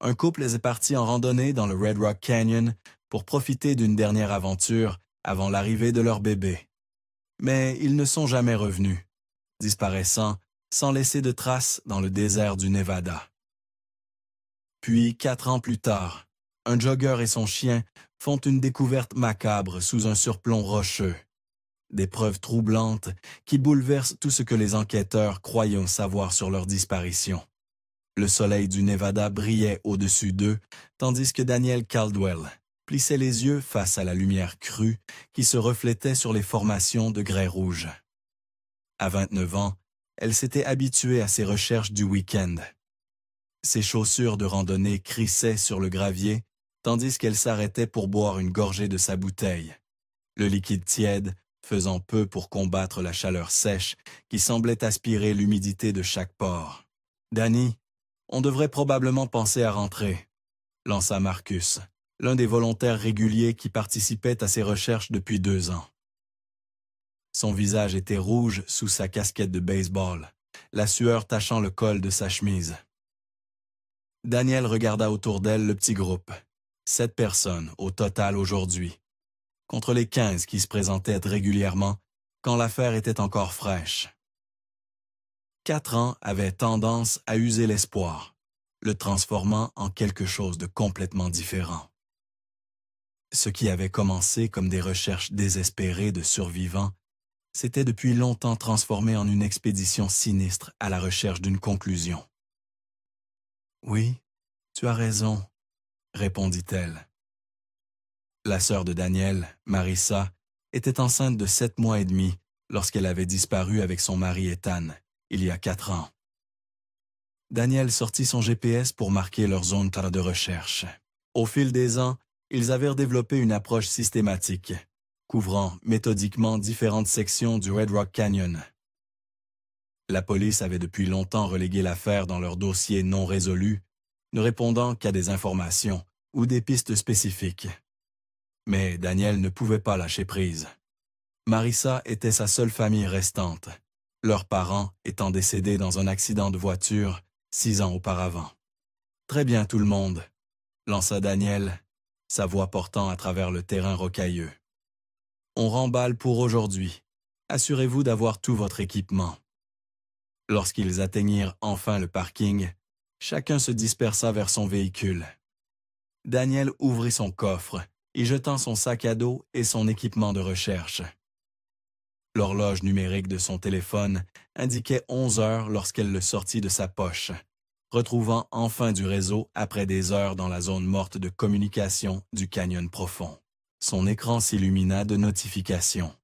un couple est parti en randonnée dans le Red Rock Canyon pour profiter d'une dernière aventure avant l'arrivée de leur bébé. Mais ils ne sont jamais revenus, disparaissant sans laisser de traces dans le désert du Nevada. Puis, 4 ans plus tard, un jogger et son chien font une découverte macabre sous un surplomb rocheux. Des preuves troublantes qui bouleversent tout ce que les enquêteurs croyaient savoir sur leur disparition. Le soleil du Nevada brillait au-dessus d'eux, tandis que Danielle Caldwell plissait les yeux face à la lumière crue qui se reflétait sur les formations de grès rouge. À 29 ans, elle s'était habituée à ses recherches du week-end. Ses chaussures de randonnée crissaient sur le gravier, tandis qu'elle s'arrêtait pour boire une gorgée de sa bouteille. Le liquide tiède faisant peu pour combattre la chaleur sèche qui semblait aspirer l'humidité de chaque pore. « Danny, on devrait probablement penser à rentrer », lança Marcus, l'un des volontaires réguliers qui participait à ses recherches depuis 2 ans. Son visage était rouge sous sa casquette de baseball, la sueur tachant le col de sa chemise. Danielle regarda autour d'elle le petit groupe, 7 personnes au total aujourd'hui, contre les 15 qui se présentaient régulièrement quand l'affaire était encore fraîche. 4 ans avaient tendance à user l'espoir, le transformant en quelque chose de complètement différent. Ce qui avait commencé comme des recherches désespérées de survivants s'était depuis longtemps transformé en une expédition sinistre à la recherche d'une conclusion. « Oui, tu as raison », répondit-elle. La sœur de Danielle, Marissa, était enceinte de 7 mois et demi lorsqu'elle avait disparu avec son mari Ethan, il y a 4 ans. Danielle sortit son GPS pour marquer leur zone de recherche. Au fil des ans, ils avaient développé une approche systématique, couvrant méthodiquement différentes sections du Red Rock Canyon. La police avait depuis longtemps relégué l'affaire dans leur dossier non résolu, ne répondant qu'à des informations ou des pistes spécifiques. Mais Danielle ne pouvait pas lâcher prise. Marissa était sa seule famille restante, leurs parents étant décédés dans un accident de voiture 6 ans auparavant. « Très bien tout le monde », lança Danielle, sa voix portant à travers le terrain rocailleux. « On remballe pour aujourd'hui. Assurez-vous d'avoir tout votre équipement. » Lorsqu'ils atteignirent enfin le parking, chacun se dispersa vers son véhicule. Danielle ouvrit son coffre, y jetant son sac à dos et son équipement de recherche. L'horloge numérique de son téléphone indiquait 11 heures lorsqu'elle le sortit de sa poche, retrouvant enfin du réseau après des heures dans la zone morte de communication du canyon profond. Son écran s'illumina de notifications.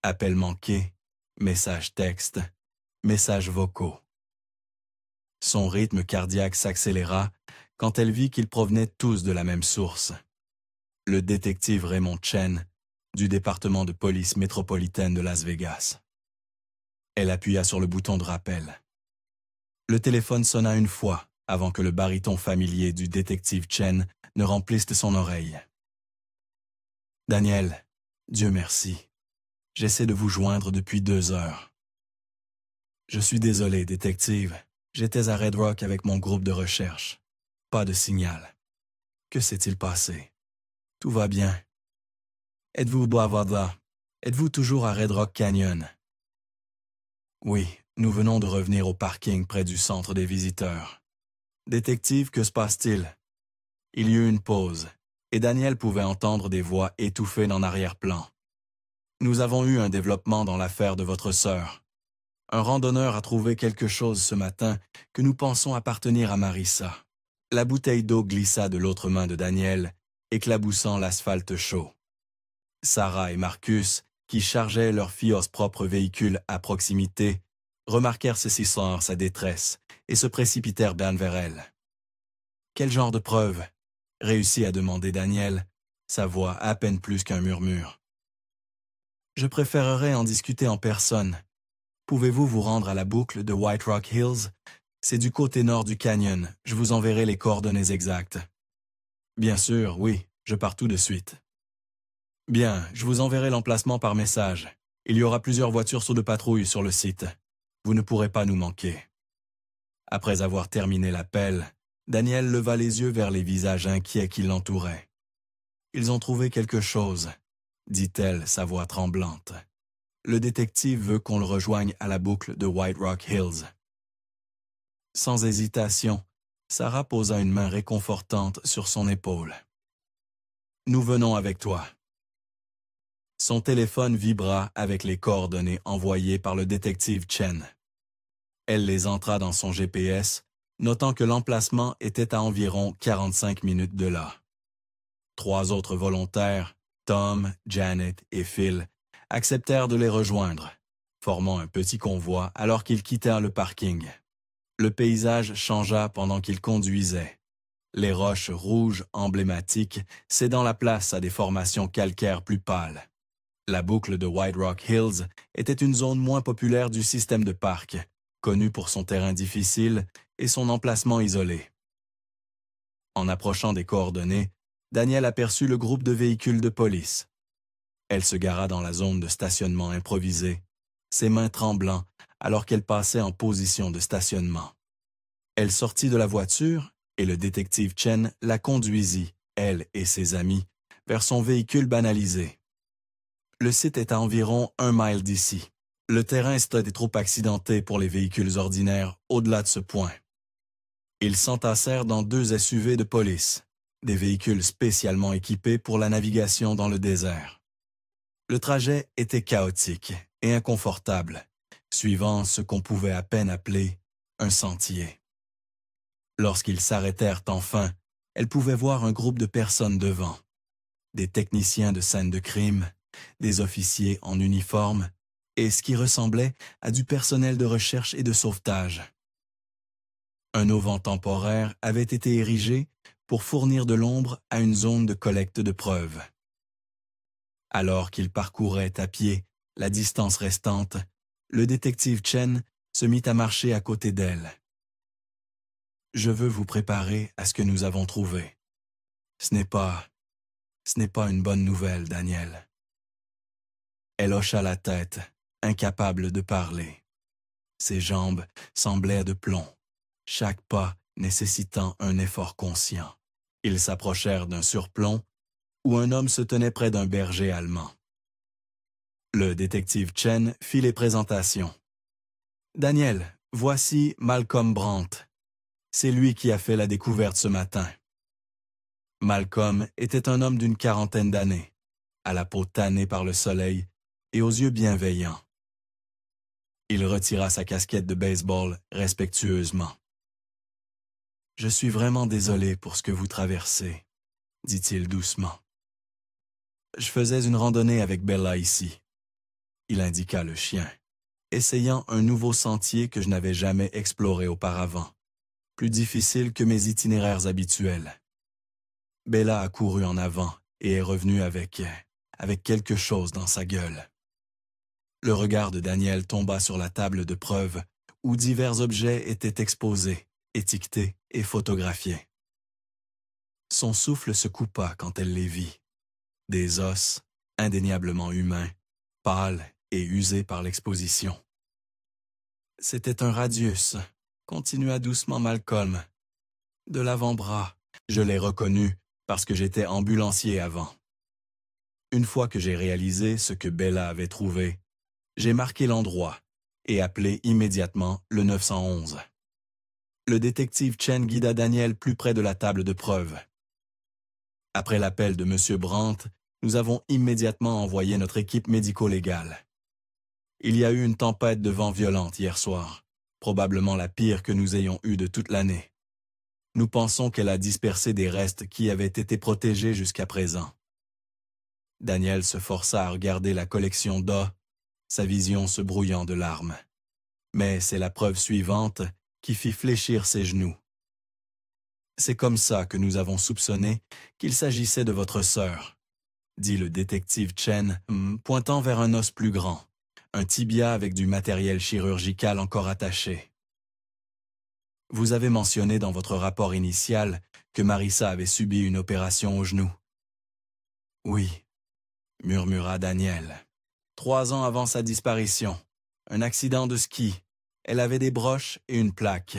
Appels manqués, messages textes, messages vocaux. Son rythme cardiaque s'accéléra quand elle vit qu'ils provenaient tous de la même source. Le détective Raymond Chen, du département de police métropolitaine de Las Vegas. Elle appuya sur le bouton de rappel. Le téléphone sonna une fois avant que le baryton familier du détective Chen ne remplisse son oreille. « Danielle, Dieu merci. J'essaie de vous joindre depuis 2 heures. »« Je suis désolé, détective. J'étais à Red Rock avec mon groupe de recherche. Pas de signal. Que s'est-il passé? Tout va bien. Êtes-vous Bavada? Êtes-vous toujours à Red Rock Canyon? » Oui, nous venons de revenir au parking près du centre des visiteurs. Détective, que se passe-t-il? Il y eut une pause, et Danielle pouvait entendre des voix étouffées en arrière-plan. Nous avons eu un développement dans l'affaire de votre sœur. Un randonneur a trouvé quelque chose ce matin que nous pensons appartenir à Marissa. La bouteille d'eau glissa de l'autre main de Danielle, éclaboussant l'asphalte chaud. Sarah et Marcus, qui chargeaient leur fille propre véhicule à proximité, remarquèrent ceci sans sa détresse et se précipitèrent bien vers elle. « Quel genre de preuve ?» réussit à demander Danielle, sa voix à peine plus qu'un murmure. « Je préférerais en discuter en personne. Pouvez-vous vous rendre à la boucle de White Rock Hills? C'est du côté nord du canyon. Je vous enverrai les coordonnées exactes. » « Bien sûr, oui, je pars tout de suite. » « Bien, je vous enverrai l'emplacement par message. Il y aura plusieurs voitures de patrouille sur le site. Vous ne pourrez pas nous manquer. » Après avoir terminé l'appel, Daniel leva les yeux vers les visages inquiets qui l'entouraient. « Ils ont trouvé quelque chose », dit-elle, sa voix tremblante. « Le détective veut qu'on le rejoigne à la boucle de White Rock Hills. » Sans hésitation, Sarah posa une main réconfortante sur son épaule. « Nous venons avec toi. » Son téléphone vibra avec les coordonnées envoyées par le détective Chen. Elle les entra dans son GPS, notant que l'emplacement était à environ 45 minutes de là. 3 autres volontaires, Tom, Janet et Phil, acceptèrent de les rejoindre, formant un petit convoi alors qu'ils quittèrent le parking. Le paysage changea pendant qu'ils conduisaient. Les roches rouges emblématiques cédant la place à des formations calcaires plus pâles. La boucle de White Rock Hills était une zone moins populaire du système de parc, connue pour son terrain difficile et son emplacement isolé. En approchant des coordonnées, Daniel aperçut le groupe de véhicules de police. Elle se gara dans la zone de stationnement improvisée, ses mains tremblant alors qu'elle passait en position de stationnement. Elle sortit de la voiture et le détective Chen la conduisit, elle et ses amis, vers son véhicule banalisé. Le site est à environ 1 mile d'ici. Le terrain est trop accidenté pour les véhicules ordinaires au-delà de ce point. Ils s'entassèrent dans 2 SUV de police, des véhicules spécialement équipés pour la navigation dans le désert. Le trajet était chaotique et inconfortable, suivant ce qu'on pouvait à peine appeler un sentier. Lorsqu'ils s'arrêtèrent enfin, elle pouvait voir un groupe de personnes devant. Des techniciens de scène de crime, des officiers en uniforme et ce qui ressemblait à du personnel de recherche et de sauvetage. Un auvent temporaire avait été érigé pour fournir de l'ombre à une zone de collecte de preuves. Alors qu'il parcourait à pied la distance restante, le détective Chen se mit à marcher à côté d'elle. « Je veux vous préparer à ce que nous avons trouvé. Ce n'est pas une bonne nouvelle, Daniel. » Elle hocha la tête, incapable de parler. Ses jambes semblaient de plomb, chaque pas nécessitant un effort conscient. Ils s'approchèrent d'un surplomb où un homme se tenait près d'un berger allemand. Le détective Chen fit les présentations. « Daniel, voici Malcolm Brandt. C'est lui qui a fait la découverte ce matin. » Malcolm était un homme d'une 40aine d'années, à la peau tannée par le soleil et aux yeux bienveillants. Il retira sa casquette de baseball respectueusement. « Je suis vraiment désolé pour ce que vous traversez, » dit-il doucement. « Je faisais une randonnée avec Bella ici. » Il indiqua le chien, essayant un nouveau sentier que je n'avais jamais exploré auparavant, plus difficile que mes itinéraires habituels. Bella a couru en avant et est revenue avec quelque chose dans sa gueule. Le regard de Daniel tomba sur la table de preuves où divers objets étaient exposés, étiquetés et photographiés. Son souffle se coupa quand elle les vit. Des os, indéniablement humains, pâles et usés par l'exposition. « C'était un radius », continua doucement Malcolm. « De l'avant-bras, je l'ai reconnu parce que j'étais ambulancier avant. Une fois que j'ai réalisé ce que Bella avait trouvé, j'ai marqué l'endroit et appelé immédiatement le 911. » Le détective Chen guida Daniel plus près de la table de preuves. Après l'appel de M. Brandt, nous avons immédiatement envoyé notre équipe médico-légale. Il y a eu une tempête de vent violente hier soir, probablement la pire que nous ayons eue de toute l'année. Nous pensons qu'elle a dispersé des restes qui avaient été protégés jusqu'à présent. Daniel se força à regarder la collection d'os, sa vision se brouillant de larmes. Mais c'est la preuve suivante qui fit fléchir ses genoux. C'est comme ça que nous avons soupçonné qu'il s'agissait de votre sœur, dit le détective Chen, pointant vers un os plus grand, un tibia avec du matériel chirurgical encore attaché. Vous avez mentionné dans votre rapport initial que Marissa avait subi une opération au genou. Oui, murmura Daniel. 3 ans avant sa disparition, un accident de ski. Elle avait des broches et une plaque.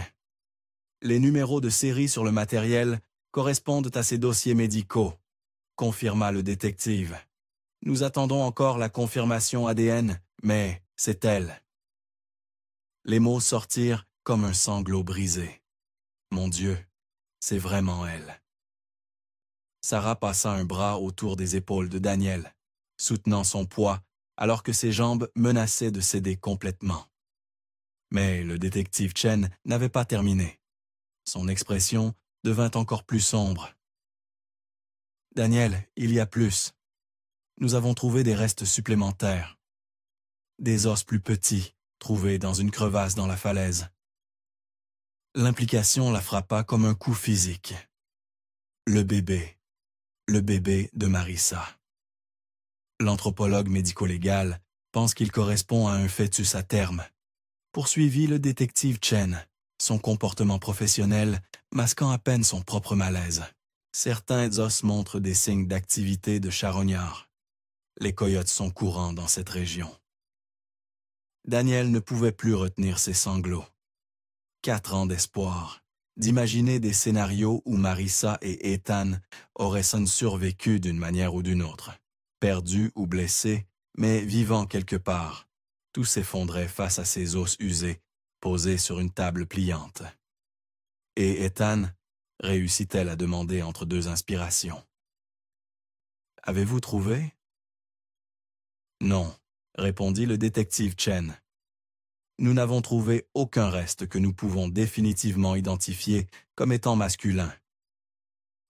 Les numéros de série sur le matériel correspondent à ses dossiers médicaux, confirma le détective. Nous attendons encore la confirmation ADN, mais c'est elle. Les mots sortirent comme un sanglot brisé. Mon Dieu, c'est vraiment elle. Sarah passa un bras autour des épaules de Daniel, soutenant son poids alors que ses jambes menaçaient de céder complètement. Mais le détective Chen n'avait pas terminé. Son expression devint encore plus sombre. « Daniel, il y a plus. Nous avons trouvé des restes supplémentaires. Des os plus petits, trouvés dans une crevasse dans la falaise. » L'implication la frappa comme un coup physique. Le bébé de Marissa. L'anthropologue médico-légal pense qu'il correspond à un fœtus à terme. Poursuivit le détective Chen, son comportement professionnel masquant à peine son propre malaise. Certains os montrent des signes d'activité de charognard. Les coyotes sont courants dans cette région. Daniel ne pouvait plus retenir ses sanglots. 4 ans d'espoir, d'imaginer des scénarios où Marissa et Ethan auraient survécu d'une manière ou d'une autre. Perdus ou blessés, mais vivants quelque part. Tout s'effondrait face à ces os usés, posés sur une table pliante. Et Ethan réussit-elle à demander entre deux inspirations. « Avez-vous trouvé? » « Non, » répondit le détective Chen. « Nous n'avons trouvé aucun reste que nous pouvons définitivement identifier comme étant masculin.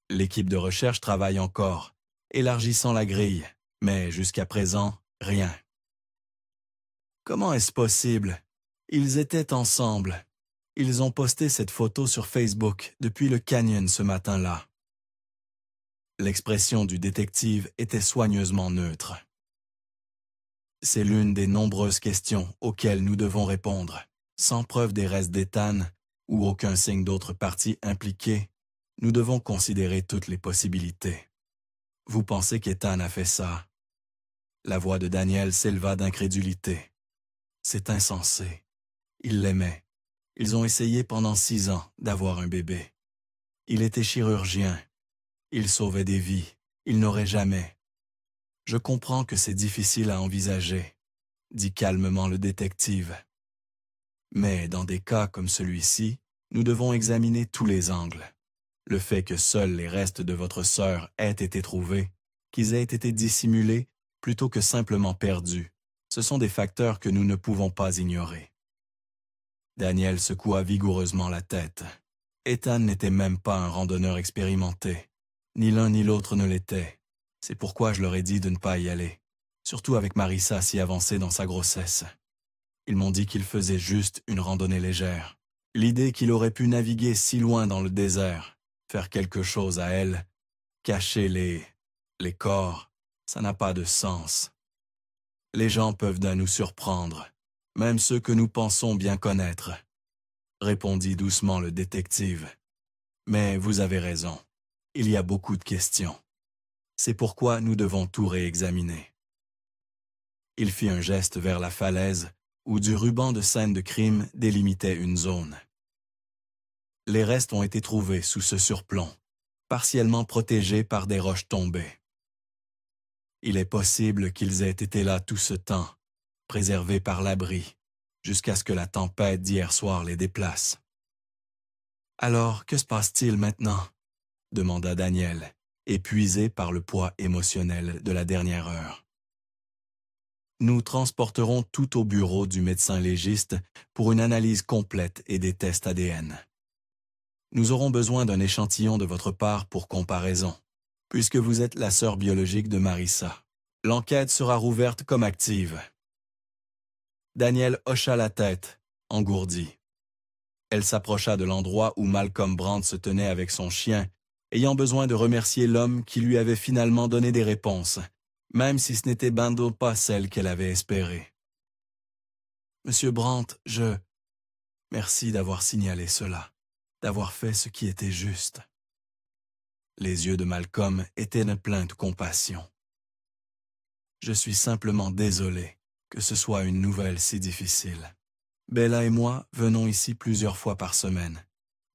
L'équipe de recherche travaille encore, élargissant la grille, mais jusqu'à présent, rien. » Comment est-ce possible? Ils étaient ensemble. Ils ont posté cette photo sur Facebook depuis le canyon ce matin-là. L'expression du détective était soigneusement neutre. C'est l'une des nombreuses questions auxquelles nous devons répondre. Sans preuve des restes d'Ethan ou aucun signe d'autre partie impliquée, nous devons considérer toutes les possibilités. Vous pensez qu'Ethan a fait ça? La voix de Daniel s'éleva d'incrédulité. C'est insensé. Il l'aimait. Ils ont essayé pendant 6 ans d'avoir un bébé. Il était chirurgien. Il sauvait des vies. Il n'aurait jamais. Je comprends que c'est difficile à envisager, dit calmement le détective. Mais dans des cas comme celui-ci, nous devons examiner tous les angles. Le fait que seuls les restes de votre sœur aient été trouvés, qu'ils aient été dissimulés plutôt que simplement perdus, ce sont des facteurs que nous ne pouvons pas ignorer. Daniel secoua vigoureusement la tête. Ethan n'était même pas un randonneur expérimenté. Ni l'un ni l'autre ne l'était. C'est pourquoi je leur ai dit de ne pas y aller, surtout avec Marissa si avancée dans sa grossesse. Ils m'ont dit qu'il faisait juste une randonnée légère. L'idée qu'il aurait pu naviguer si loin dans le désert, faire quelque chose à elle, cacher les corps, ça n'a pas de sens. Les gens peuvent nous surprendre, même ceux que nous pensons bien connaître, répondit doucement le détective. Mais vous avez raison, il y a beaucoup de questions. C'est pourquoi nous devons tout réexaminer. Il fit un geste vers la falaise où du ruban de scène de crime délimitait une zone. Les restes ont été trouvés sous ce surplomb, partiellement protégés par des roches tombées. Il est possible qu'ils aient été là tout ce temps, préservés par l'abri, jusqu'à ce que la tempête d'hier soir les déplace. « Alors, que se passe-t-il maintenant? » demanda Daniel, épuisé par le poids émotionnel de la dernière heure. Nous transporterons tout au bureau du médecin légiste pour une analyse complète et des tests ADN. Nous aurons besoin d'un échantillon de votre part pour comparaison, puisque vous êtes la sœur biologique de Marissa. L'enquête sera rouverte comme active. Daniel hocha la tête, engourdi. Elle s'approcha de l'endroit où Malcolm Brandt se tenait avec son chien, ayant besoin de remercier l'homme qui lui avait finalement donné des réponses, même si ce n'était pas celle qu'elle avait espérée. « Monsieur Brandt, Merci d'avoir signalé cela, d'avoir fait ce qui était juste. » Les yeux de Malcolm étaient pleins de compassion. « Je suis simplement désolé que ce soit une nouvelle si difficile. Bella et moi venons ici plusieurs fois par semaine,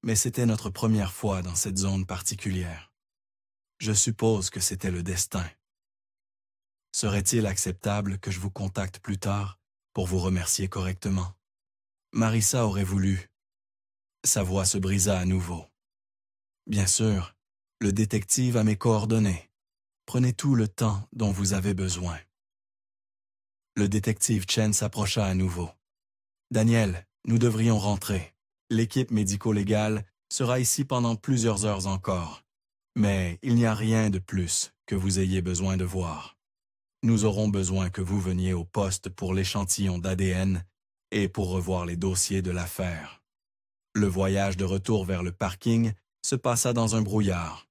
mais c'était notre première fois dans cette zone particulière. Je suppose que c'était le destin. Serait-il acceptable que je vous contacte plus tard pour vous remercier correctement? Marissa aurait voulu. Sa voix se brisa à nouveau. Bien sûr, le détective a mes coordonnées. Prenez tout le temps dont vous avez besoin. Le détective Chen s'approcha à nouveau. Daniel, nous devrions rentrer. L'équipe médico-légale sera ici pendant plusieurs heures encore. Mais il n'y a rien de plus que vous ayez besoin de voir. Nous aurons besoin que vous veniez au poste pour l'échantillon d'ADN et pour revoir les dossiers de l'affaire. Le voyage de retour vers le parking se passa dans un brouillard.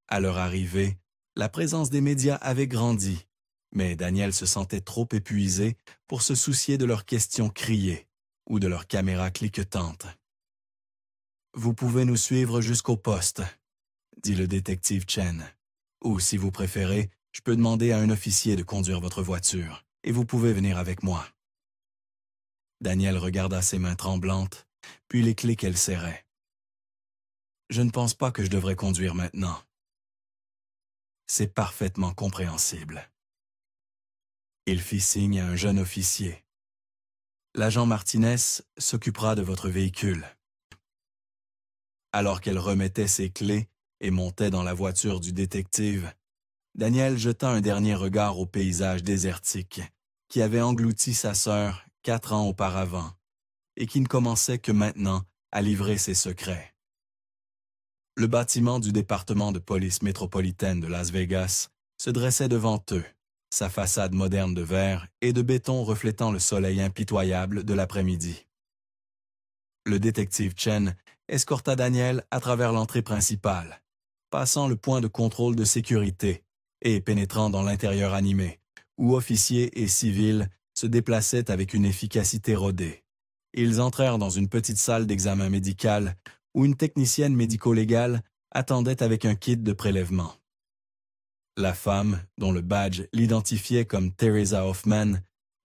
À leur arrivée, la présence des médias avait grandi, mais Daniel se sentait trop épuisé pour se soucier de leurs questions criées ou de leurs caméras cliquetantes. « Vous pouvez nous suivre jusqu'au poste », dit le détective Chen. « Ou, si vous préférez, je peux demander à un officier de conduire votre voiture, et vous pouvez venir avec moi. » Daniel regarda ses mains tremblantes, puis les clés qu'elle serrait. « Je ne pense pas que je devrais conduire maintenant. » C'est parfaitement compréhensible. Il fit signe à un jeune officier. « L'agent Martinez s'occupera de votre véhicule. » Alors qu'elle remettait ses clés et montait dans la voiture du détective, Daniel jeta un dernier regard au paysage désertique qui avait englouti sa sœur 4 ans auparavant et qui ne commençait que maintenant à livrer ses secrets. Le bâtiment du département de police métropolitaine de Las Vegas se dressait devant eux, sa façade moderne de verre et de béton reflétant le soleil impitoyable de l'après-midi. Le détective Chen escorta Daniel à travers l'entrée principale, passant le point de contrôle de sécurité et pénétrant dans l'intérieur animé, où officiers et civils se déplaçaient avec une efficacité rodée. Ils entrèrent dans une petite salle d'examen médical où une technicienne médico-légale attendait avec un kit de prélèvement. La femme, dont le badge l'identifiait comme Teresa Hoffman,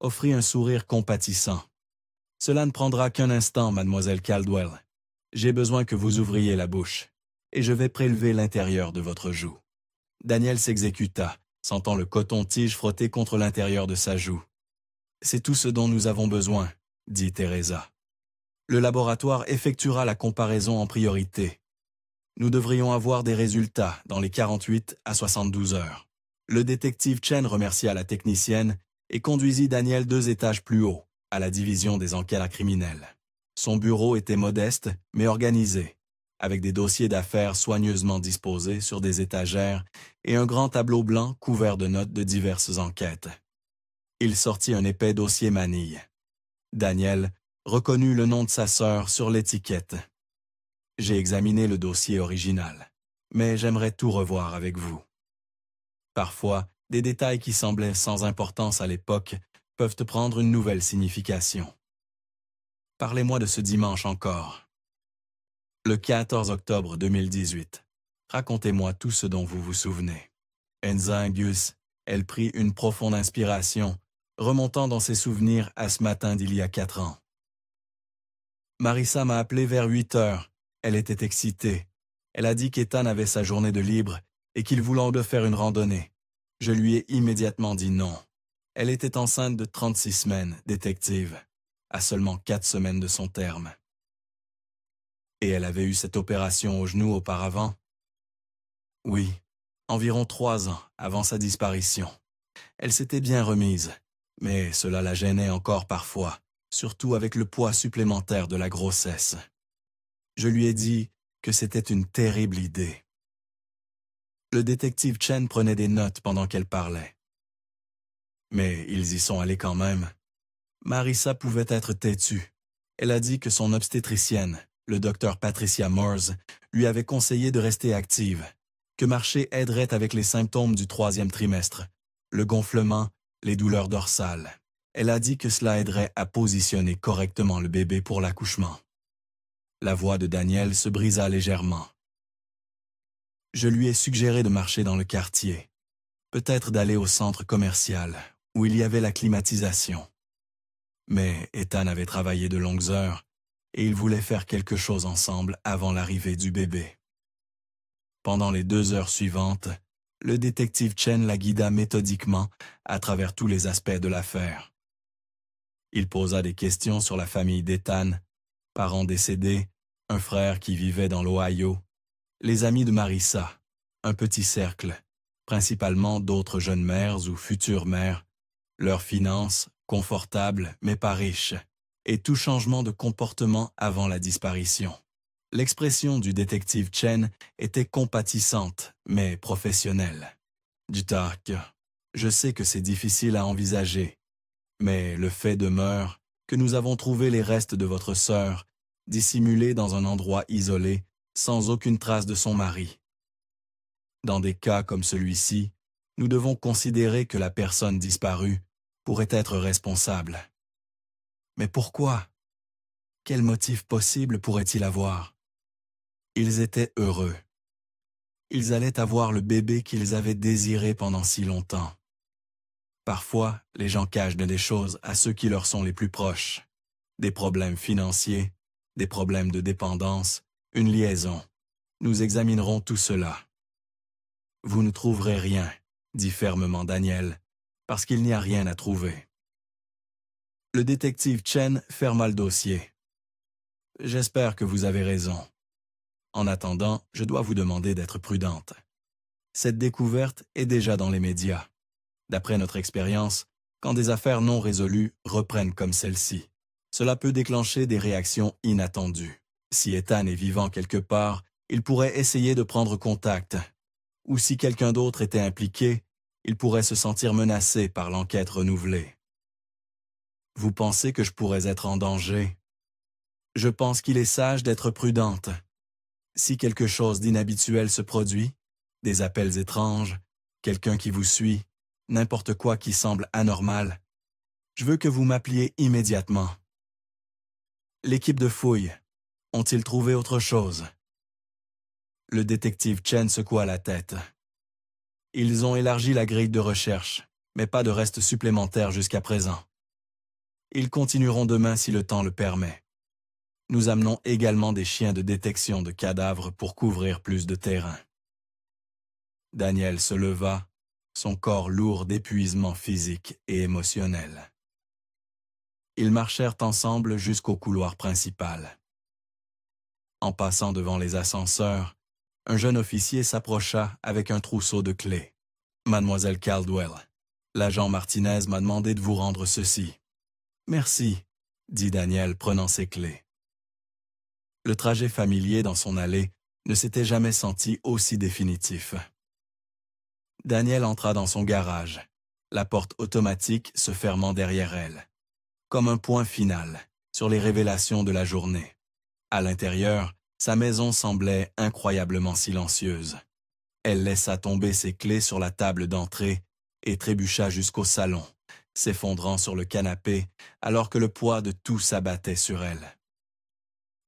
offrit un sourire compatissant. « Cela ne prendra qu'un instant, mademoiselle Caldwell. J'ai besoin que vous ouvriez la bouche, et je vais prélever l'intérieur de votre joue. » Daniel s'exécuta, sentant le coton-tige frotter contre l'intérieur de sa joue. « C'est tout ce dont nous avons besoin, » dit Teresa. « Le laboratoire effectuera la comparaison en priorité. Nous devrions avoir des résultats dans les 48 à 72 heures. » Le détective Chen remercia la technicienne et conduisit Daniel 2 étages plus haut, à la division des enquêtes criminelles. Son bureau était modeste, mais organisé, avec des dossiers d'affaires soigneusement disposés sur des étagères et un grand tableau blanc couvert de notes de diverses enquêtes. Il sortit un épais dossier manille. Daniel reconnut le nom de sa sœur sur l'étiquette. « J'ai examiné le dossier original, mais j'aimerais tout revoir avec vous. » Parfois, des détails qui semblaient sans importance à l'époque peuvent prendre une nouvelle signification. Parlez-moi de ce dimanche encore. Le 14 octobre 2018. Racontez-moi tout ce dont vous vous souvenez. Enzingus, elle prit une profonde inspiration, remontant dans ses souvenirs à ce matin d'il y a 4 ans. Marissa m'a appelé vers 8 heures. Elle était excitée. Elle a dit qu'Ethan avait sa journée de libre et qu'il voulait de faire une randonnée. Je lui ai immédiatement dit non. Elle était enceinte de 36 semaines, détective, à seulement 4 semaines de son terme. Et elle avait eu cette opération au genou auparavant? Oui, environ 3 ans avant sa disparition. Elle s'était bien remise, mais cela la gênait encore parfois, surtout avec le poids supplémentaire de la grossesse. Je lui ai dit que c'était une terrible idée. Le détective Chen prenait des notes pendant qu'elle parlait. Mais ils y sont allés quand même. Marissa pouvait être têtue. Elle a dit que son obstétricienne, le docteur Patricia Morse, lui avait conseillé de rester active, que marcher aiderait avec les symptômes du 3e trimestre, le gonflement, les douleurs dorsales. Elle a dit que cela aiderait à positionner correctement le bébé pour l'accouchement. La voix de Daniel se brisa légèrement. Je lui ai suggéré de marcher dans le quartier, peut-être d'aller au centre commercial, où il y avait la climatisation. Mais Ethan avait travaillé de longues heures, et ils voulaient faire quelque chose ensemble avant l'arrivée du bébé. Pendant les 2 heures suivantes, le détective Chen la guida méthodiquement à travers tous les aspects de l'affaire. Il posa des questions sur la famille d'Ethan, parents décédés, un frère qui vivait dans l'Ohio, les amis de Marissa, un petit cercle, principalement d'autres jeunes mères ou futures mères, leurs finances, confortables mais pas riches, et tout changement de comportement avant la disparition. L'expression du détective Chen était compatissante, mais professionnelle. « Jitak, je sais que c'est difficile à envisager, mais le fait demeure que nous avons trouvé les restes de votre sœur, dissimulés dans un endroit isolé, sans aucune trace de son mari. Dans des cas comme celui-ci, nous devons considérer que la personne disparue pourrait être responsable. Mais pourquoi? Quel motif possible pourrait-il avoir? Ils étaient heureux. Ils allaient avoir le bébé qu'ils avaient désiré pendant si longtemps. Parfois, les gens cachent des choses à ceux qui leur sont les plus proches. Des problèmes financiers, des problèmes de dépendance, une liaison. Nous examinerons tout cela. Vous ne trouverez rien, dit fermement Daniel, parce qu'il n'y a rien à trouver. Le détective Chen ferma le dossier. J'espère que vous avez raison. En attendant, je dois vous demander d'être prudente. Cette découverte est déjà dans les médias. D'après notre expérience, quand des affaires non résolues reprennent comme celle-ci, cela peut déclencher des réactions inattendues. Si Ethan est vivant quelque part, il pourrait essayer de prendre contact. Ou si quelqu'un d'autre était impliqué, il pourrait se sentir menacé par l'enquête renouvelée. Vous pensez que je pourrais être en danger? Je pense qu'il est sage d'être prudente. Si quelque chose d'inhabituel se produit, des appels étranges, quelqu'un qui vous suit, n'importe quoi qui semble anormal, je veux que vous m'appeliez immédiatement. L'équipe de fouille, ont-ils trouvé autre chose? Le détective Chen secoua la tête. Ils ont élargi la grille de recherche, mais pas de reste supplémentaire jusqu'à présent. Ils continueront demain si le temps le permet. Nous amenons également des chiens de détection de cadavres pour couvrir plus de terrain. Daniel se leva, son corps lourd d'épuisement physique et émotionnel. Ils marchèrent ensemble jusqu'au couloir principal. En passant devant les ascenseurs, un jeune officier s'approcha avec un trousseau de clés. « Mademoiselle Caldwell, l'agent Martinez m'a demandé de vous rendre ceci. »« Merci, » dit Daniel prenant ses clés. Le trajet familier dans son allée ne s'était jamais senti aussi définitif. Daniel entra dans son garage, la porte automatique se fermant derrière elle, comme un point final sur les révélations de la journée. À l'intérieur, sa maison semblait incroyablement silencieuse. Elle laissa tomber ses clés sur la table d'entrée et trébucha jusqu'au salon, s'effondrant sur le canapé alors que le poids de tout s'abattait sur elle.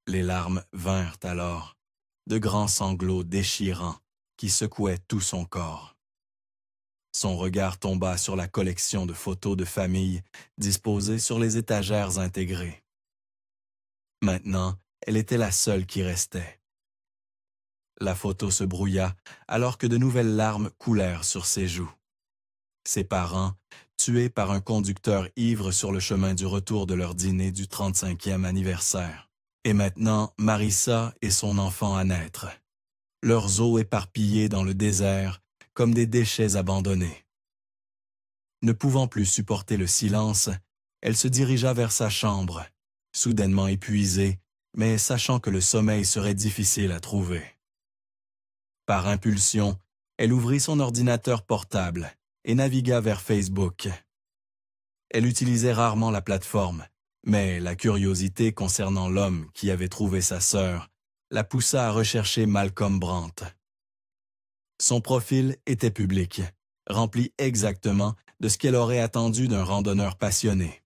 Les larmes vinrent alors, de grands sanglots déchirants qui secouaient tout son corps. Son regard tomba sur la collection de photos de famille disposées sur les étagères intégrées. Maintenant, elle était la seule qui restait. La photo se brouilla alors que de nouvelles larmes coulèrent sur ses joues. Ses parents, tués par un conducteur ivre sur le chemin du retour de leur dîner du 35e anniversaire. Et maintenant, Marissa et son enfant à naître. Leurs os éparpillés dans le désert, comme des déchets abandonnés. Ne pouvant plus supporter le silence, elle se dirigea vers sa chambre, soudainement épuisée, mais sachant que le sommeil serait difficile à trouver. Par impulsion, elle ouvrit son ordinateur portable et navigua vers Facebook. Elle utilisait rarement la plateforme, mais la curiosité concernant l'homme qui avait trouvé sa sœur la poussa à rechercher Malcolm Brandt. Son profil était public, rempli exactement de ce qu'elle aurait attendu d'un randonneur passionné.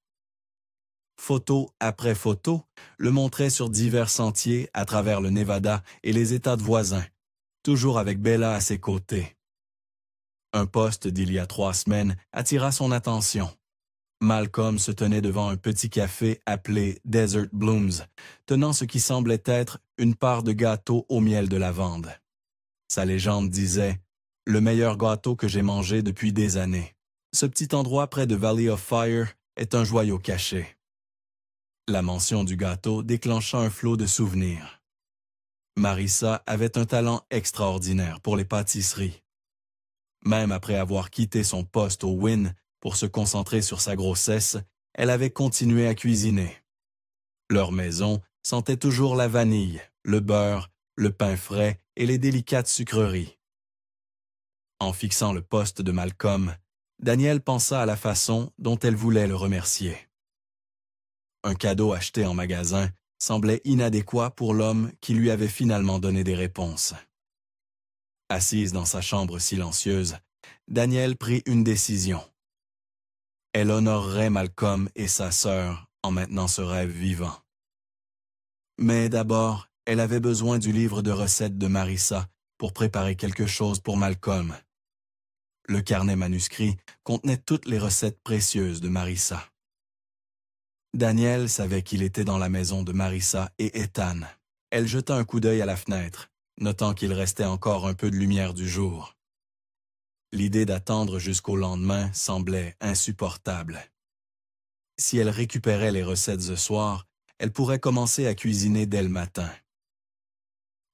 Photo après photo le montraient sur divers sentiers à travers le Nevada et les États voisins, toujours avec Bella à ses côtés. Un post d'il y a 3 semaines attira son attention. Malcolm se tenait devant un petit café appelé Desert Blooms, tenant ce qui semblait être une part de gâteau au miel de lavande. Sa légende disait « Le meilleur gâteau que j'ai mangé depuis des années. » Ce petit endroit près de Valley of Fire est un joyau caché. La mention du gâteau déclencha un flot de souvenirs. Marissa avait un talent extraordinaire pour les pâtisseries. Même après avoir quitté son poste au Wynn pour se concentrer sur sa grossesse, elle avait continué à cuisiner. Leur maison sentait toujours la vanille, le beurre, le pain frais et les délicates sucreries. En fixant le poste de Malcolm, Danielle pensa à la façon dont elle voulait le remercier. Un cadeau acheté en magasin semblait inadéquat pour l'homme qui lui avait finalement donné des réponses. Assise dans sa chambre silencieuse, Danielle prit une décision. Elle honorerait Malcolm et sa sœur en maintenant ce rêve vivant. Mais d'abord, elle avait besoin du livre de recettes de Marissa pour préparer quelque chose pour Malcolm. Le carnet manuscrit contenait toutes les recettes précieuses de Marissa. Danielle savait qu'il était dans la maison de Marissa et Ethan. Elle jeta un coup d'œil à la fenêtre, notant qu'il restait encore un peu de lumière du jour. L'idée d'attendre jusqu'au lendemain semblait insupportable. Si elle récupérait les recettes ce soir, elle pourrait commencer à cuisiner dès le matin.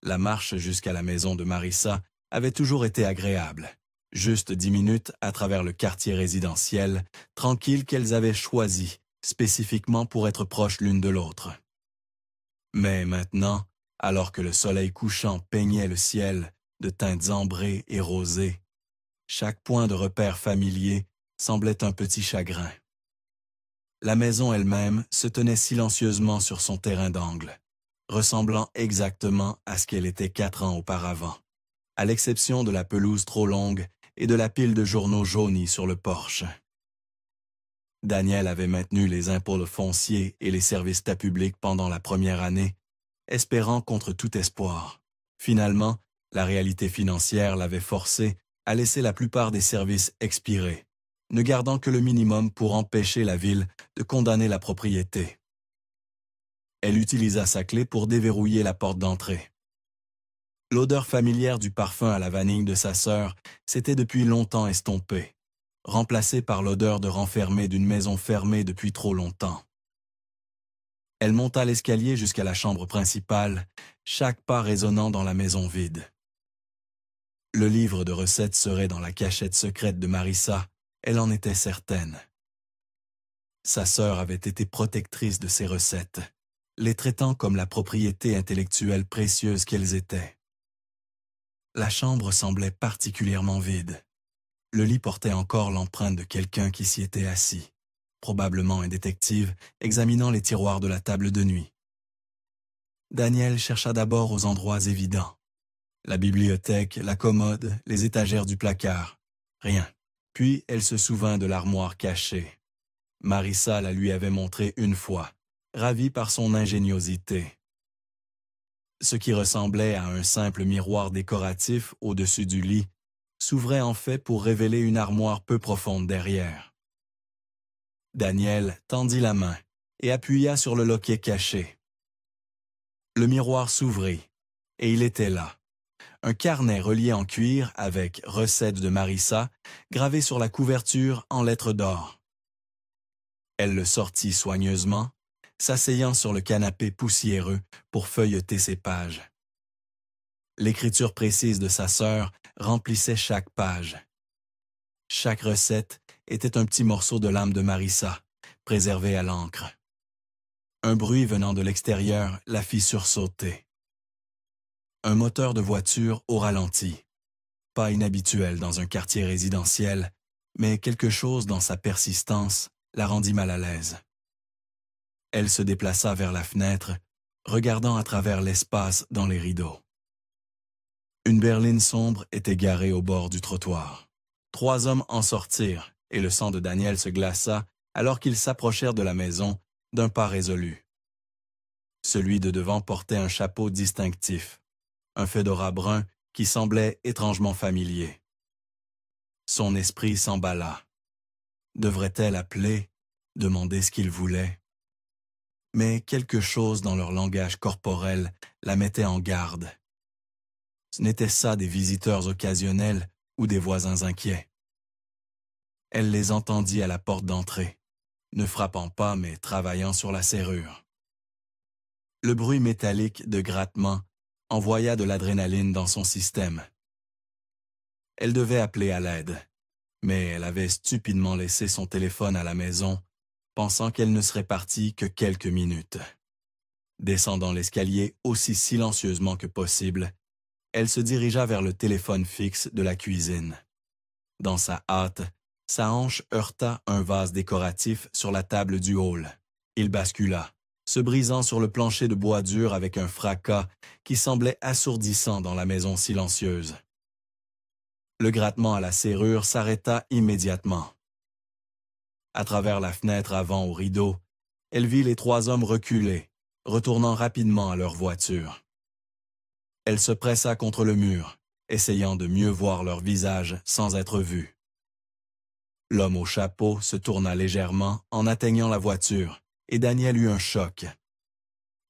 La marche jusqu'à la maison de Marissa avait toujours été agréable. Juste 10 minutes à travers le quartier résidentiel, tranquille qu'elles avaient choisi, spécifiquement pour être proches l'une de l'autre. Mais maintenant, alors que le soleil couchant peignait le ciel de teintes ambrées et rosées, chaque point de repère familier semblait un petit chagrin. La maison elle-même se tenait silencieusement sur son terrain d'angle, ressemblant exactement à ce qu'elle était 4 ans auparavant, à l'exception de la pelouse trop longue et de la pile de journaux jaunis sur le porche. Danielle avait maintenu les impôts fonciers et les services publics pendant la première année, espérant contre tout espoir. Finalement, la réalité financière l'avait forcée à laisser la plupart des services expirer, ne gardant que le minimum pour empêcher la ville de condamner la propriété. Elle utilisa sa clé pour déverrouiller la porte d'entrée. L'odeur familière du parfum à la vanille de sa sœur s'était depuis longtemps estompée, remplacée par l'odeur de renfermé d'une maison fermée depuis trop longtemps. Elle monta l'escalier jusqu'à la chambre principale, chaque pas résonnant dans la maison vide. Le livre de recettes serait dans la cachette secrète de Marissa, elle en était certaine. Sa sœur avait été protectrice de ses recettes, les traitant comme la propriété intellectuelle précieuse qu'elles étaient. La chambre semblait particulièrement vide. Le lit portait encore l'empreinte de quelqu'un qui s'y était assis, probablement un détective examinant les tiroirs de la table de nuit. Danielle chercha d'abord aux endroits évidents. La bibliothèque, la commode, les étagères du placard. Rien. Puis elle se souvint de l'armoire cachée. Marissa la lui avait montrée une fois, ravie par son ingéniosité. Ce qui ressemblait à un simple miroir décoratif au-dessus du lit s'ouvrait en fait pour révéler une armoire peu profonde derrière. Danielle tendit la main et appuya sur le loquet caché. Le miroir s'ouvrit, et il était là. Un carnet relié en cuir avec « Recettes de Marissa » gravé sur la couverture en lettres d'or. Elle le sortit soigneusement, s'asseyant sur le canapé poussiéreux pour feuilleter ses pages. L'écriture précise de sa sœur remplissait chaque page. Chaque recette était un petit morceau de l'âme de Marissa, préservé à l'encre. Un bruit venant de l'extérieur la fit sursauter. Un moteur de voiture au ralenti. Pas inhabituel dans un quartier résidentiel, mais quelque chose dans sa persistance la rendit mal à l'aise. Elle se déplaça vers la fenêtre, regardant à travers l'espace dans les rideaux. Une berline sombre était garée au bord du trottoir. 3 hommes en sortirent, et le sang de Danielle se glaça alors qu'ils s'approchèrent de la maison d'un pas résolu. Celui de devant portait un chapeau distinctif, un fedora brun qui semblait étrangement familier. Son esprit s'emballa. Devrait-elle appeler demander ce qu'ils voulaient. Mais quelque chose dans leur langage corporel la mettait en garde. Ce n'était ça des visiteurs occasionnels ou des voisins inquiets. Elle les entendit à la porte d'entrée, ne frappant pas mais travaillant sur la serrure. Le bruit métallique de grattement envoya de l'adrénaline dans son système. Elle devait appeler à l'aide, mais elle avait stupidement laissé son téléphone à la maison, pensant qu'elle ne serait partie que quelques minutes. Descendant l'escalier aussi silencieusement que possible, elle se dirigea vers le téléphone fixe de la cuisine. Dans sa hâte, sa hanche heurta un vase décoratif sur la table du hall. Il bascula, se brisant sur le plancher de bois dur avec un fracas qui semblait assourdissant dans la maison silencieuse. Le grattement à la serrure s'arrêta immédiatement. À travers la fenêtre avant au rideau, elle vit les 3 hommes reculer, retournant rapidement à leur voiture. Elle se pressa contre le mur, essayant de mieux voir leur visage sans être vue. L'homme au chapeau se tourna légèrement en atteignant la voiture, et Daniel eut un choc.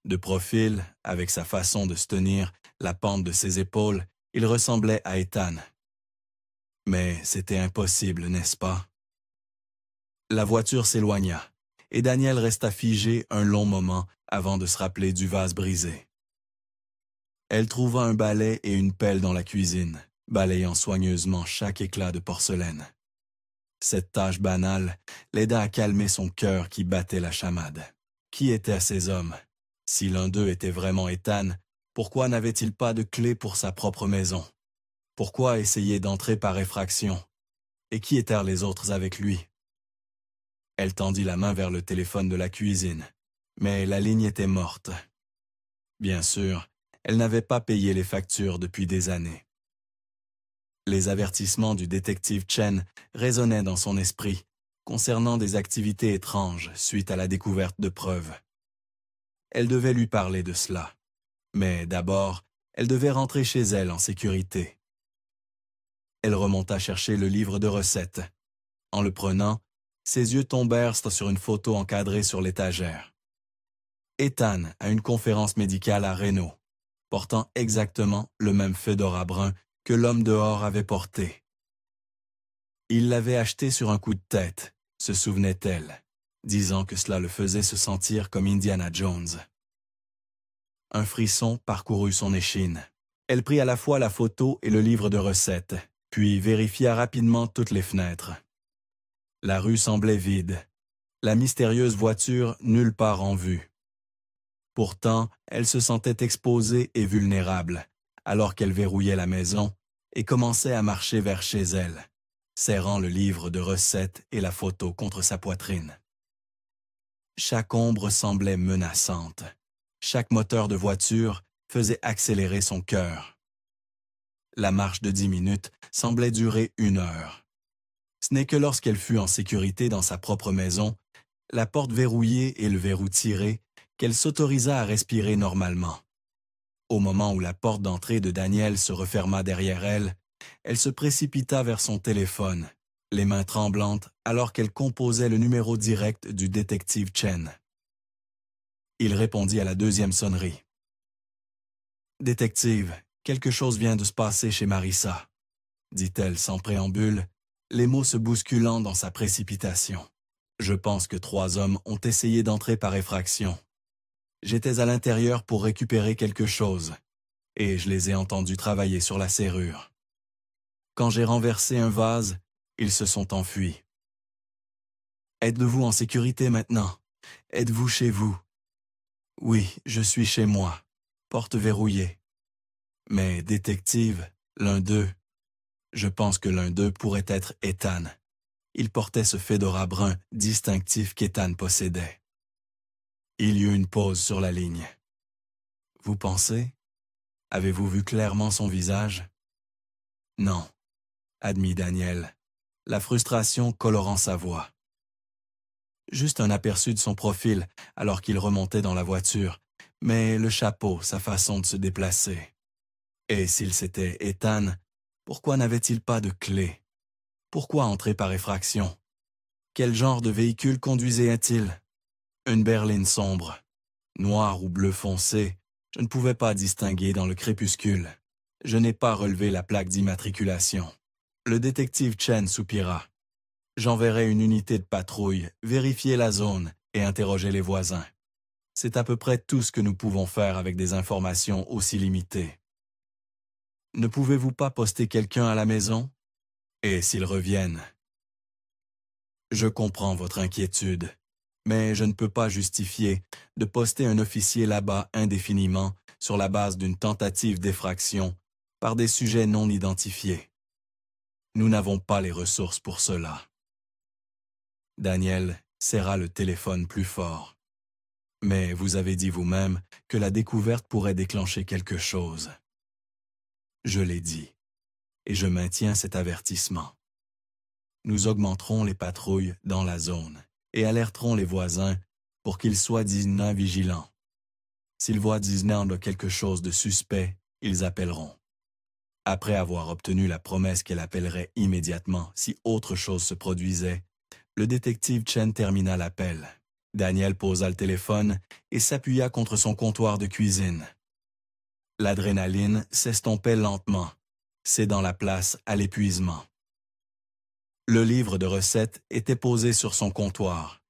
De profil, avec sa façon de se tenir, la pente de ses épaules, il ressemblait à Ethan. Mais c'était impossible, n'est-ce pas? La voiture s'éloigna, et Daniel resta figé un long moment avant de se rappeler du vase brisé. Elle trouva un balai et une pelle dans la cuisine, balayant soigneusement chaque éclat de porcelaine. Cette tâche banale l'aida à calmer son cœur qui battait la chamade. Qui étaient ces hommes? Si l'un d'eux était vraiment Ethan, pourquoi n'avait-il pas de clé pour sa propre maison? Pourquoi essayer d'entrer par effraction? Et qui étaient les autres avec lui? Elle tendit la main vers le téléphone de la cuisine, mais la ligne était morte. Bien sûr, elle n'avait pas payé les factures depuis des années. Les avertissements du détective Chen résonnaient dans son esprit, concernant des activités étranges suite à la découverte de preuves. Elle devait lui parler de cela, mais d'abord, elle devait rentrer chez elle en sécurité. Elle remonta chercher le livre de recettes. En le prenant, ses yeux tombèrent sur une photo encadrée sur l'étagère. Ethan à une conférence médicale à Reno, portant exactement le même fedora brun que l'homme dehors avait porté. Il l'avait acheté sur un coup de tête, se souvenait-elle, disant que cela le faisait se sentir comme Indiana Jones. Un frisson parcourut son échine. Elle prit à la fois la photo et le livre de recettes, puis vérifia rapidement toutes les fenêtres. La rue semblait vide, la mystérieuse voiture nulle part en vue. Pourtant, elle se sentait exposée et vulnérable, alors qu'elle verrouillait la maison et commençait à marcher vers chez elle, serrant le livre de recettes et la photo contre sa poitrine. Chaque ombre semblait menaçante. Chaque moteur de voiture faisait accélérer son cœur. La marche de 10 minutes semblait durer 1 heure. Ce n'est que lorsqu'elle fut en sécurité dans sa propre maison, la porte verrouillée et le verrou tiré, qu'elle s'autorisa à respirer normalement. Au moment où la porte d'entrée de Daniel se referma derrière elle, elle se précipita vers son téléphone, les mains tremblantes alors qu'elle composait le numéro direct du détective Chen. Il répondit à la 2e sonnerie. « Détective, quelque chose vient de se passer chez Marissa, » dit-elle sans préambule, les mots se bousculant dans sa précipitation. « Je pense que 3 hommes ont essayé d'entrer par effraction. J'étais à l'intérieur pour récupérer quelque chose, et je les ai entendus travailler sur la serrure. Quand j'ai renversé un vase, ils se sont enfuis. Êtes-vous en sécurité maintenant? Êtes-vous chez vous? Oui, je suis chez moi, porte verrouillée. Mais détective, l'un d'eux, je pense que l'un d'eux pourrait être Ethan. Il portait ce fedora brun distinctif qu'Ethan possédait. » Il y eut une pause sur la ligne. « Vous pensez? Avez-vous vu clairement son visage? » « Non, » admit Daniel, la frustration colorant sa voix. Juste un aperçu de son profil alors qu'il remontait dans la voiture, mais le chapeau, sa façon de se déplacer. Et s'il s'était Ethan, pourquoi n'avait-il pas de clé? Pourquoi entrer par effraction? Quel genre de véhicule conduisait-il? Une berline sombre. Noir ou bleu foncé, je ne pouvais pas distinguer dans le crépuscule. Je n'ai pas relevé la plaque d'immatriculation. Le détective Chen soupira. J'enverrai une unité de patrouille, vérifier la zone et interroger les voisins. C'est à peu près tout ce que nous pouvons faire avec des informations aussi limitées. Ne pouvez-vous pas poster quelqu'un à la maison? Et s'ils reviennent? Je comprends votre inquiétude, mais je ne peux pas justifier de poster un officier là-bas indéfiniment sur la base d'une tentative d'effraction par des sujets non identifiés. Nous n'avons pas les ressources pour cela. Daniel serra le téléphone plus fort. Mais vous avez dit vous-même que la découverte pourrait déclencher quelque chose. Je l'ai dit, et je maintiens cet avertissement. Nous augmenterons les patrouilles dans la zone et alerterons les voisins pour qu'ils soient dignement vigilants. S'ils voient de quelque chose de suspect, ils appelleront. Après avoir obtenu la promesse qu'elle appellerait immédiatement si autre chose se produisait, le détective Chen termina l'appel. Daniel posa le téléphone et s'appuya contre son comptoir de cuisine. L'adrénaline s'estompait lentement, cédant la place à l'épuisement. Le livre de recettes était posé sur son comptoir,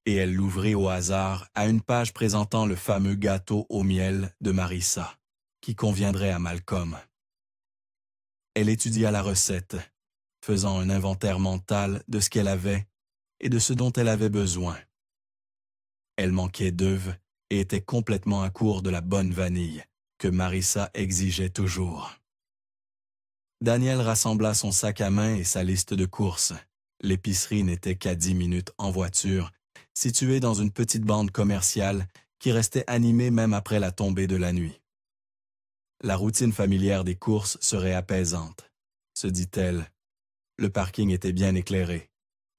et elle l'ouvrit au hasard à une page présentant le fameux gâteau au miel de Marissa, qui conviendrait à Malcolm. Elle étudia la recette, faisant un inventaire mental de ce qu'elle avait et de ce dont elle avait besoin. Elle manquait d'œufs et était complètement à court de la bonne vanille que Marissa exigeait toujours. Daniel rassembla son sac à main et sa liste de courses. L'épicerie n'était qu'à 10 minutes en voiture, située dans une petite bande commerciale qui restait animée même après la tombée de la nuit. La routine familière des courses serait apaisante, se dit-elle. Le parking était bien éclairé.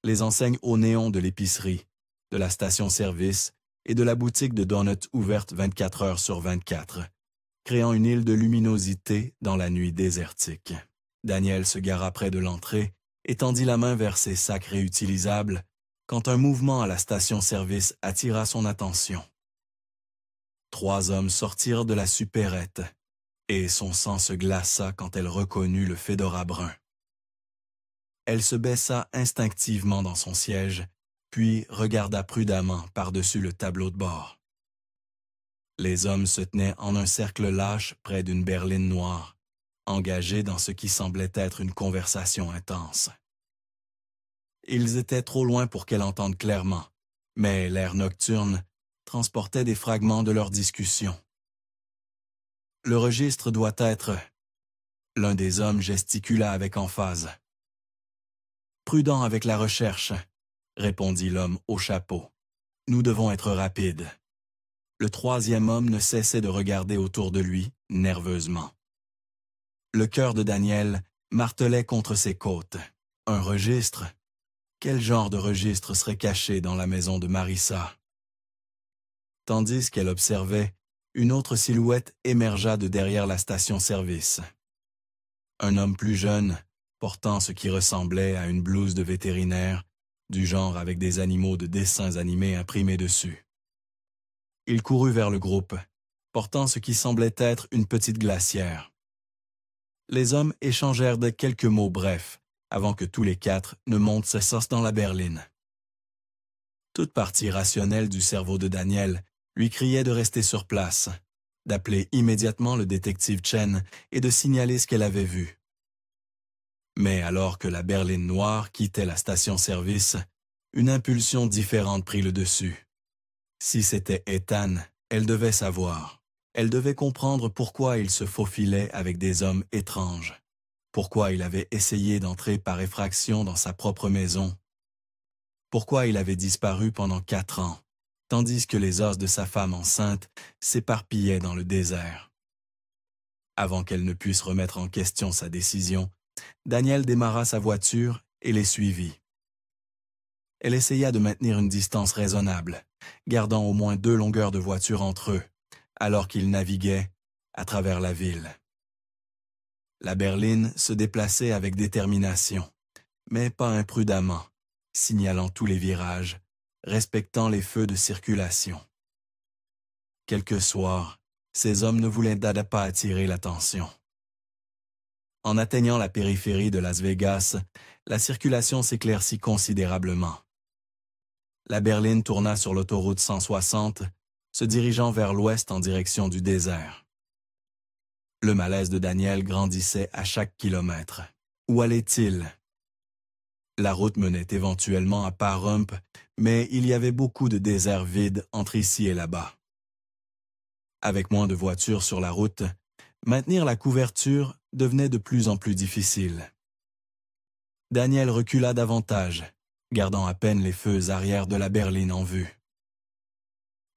Les enseignes au néon de l'épicerie, de la station-service et de la boutique de donuts ouverte 24 heures sur 24, créant une île de luminosité dans la nuit désertique. Daniel se gara près de l'entrée et tendit la main vers ses sacs réutilisables quand un mouvement à la station-service attira son attention. 3 hommes sortirent de la supérette et son sang se glaça quand elle reconnut le fedora brun. Elle se baissa instinctivement dans son siège, puis regarda prudemment par-dessus le tableau de bord. Les hommes se tenaient en un cercle lâche près d'une berline noire, engagés dans ce qui semblait être une conversation intense. Ils étaient trop loin pour qu'elle entende clairement, mais l'air nocturne transportait des fragments de leur discussion. Le registre doit être... L'un des hommes gesticula avec emphase. Prudent avec la recherche, répondit l'homme au chapeau. Nous devons être rapides. Le 3e homme ne cessait de regarder autour de lui, nerveusement. Le cœur de Daniel martelait contre ses côtes. Un registre? Quel genre de registre serait caché dans la maison de Marissa? Tandis qu'elle observait, une autre silhouette émergea de derrière la station-service. Un homme plus jeune, portant ce qui ressemblait à une blouse de vétérinaire, du genre avec des animaux de dessins animés imprimés dessus. Il courut vers le groupe, portant ce qui semblait être une petite glacière. Les hommes échangèrent de quelques mots brefs, avant que tous les 4 ne montent cessassent dans la berline. Toute partie rationnelle du cerveau de Daniel lui criait de rester sur place, d'appeler immédiatement le détective Chen et de signaler ce qu'elle avait vu. Mais alors que la berline noire quittait la station-service, une impulsion différente prit le dessus. Si c'était Ethan, elle devait savoir. Elle devait comprendre pourquoi il se faufilait avec des hommes étranges, pourquoi il avait essayé d'entrer par effraction dans sa propre maison, pourquoi il avait disparu pendant 4 ans, tandis que les os de sa femme enceinte s'éparpillaient dans le désert. Avant qu'elle ne puisse remettre en question sa décision, Daniel démarra sa voiture et les suivit. Elle essaya de maintenir une distance raisonnable, gardant au moins 2 longueurs de voiture entre eux, alors qu'ils naviguaient à travers la ville. La berline se déplaçait avec détermination, mais pas imprudemment, signalant tous les virages, respectant les feux de circulation. Quelques soirs, ces hommes ne voulaient pas attirer l'attention. En atteignant la périphérie de Las Vegas, la circulation s'éclaircit considérablement. La berline tourna sur l'autoroute 160, se dirigeant vers l'ouest en direction du désert. Le malaise de Daniel grandissait à chaque kilomètre. Où allait-il? La route menait éventuellement à Pahrump, mais il y avait beaucoup de déserts vides entre ici et là-bas. Avec moins de voitures sur la route, maintenir la couverture devenait de plus en plus difficile. Daniel recula davantage, gardant à peine les feux arrière de la berline en vue.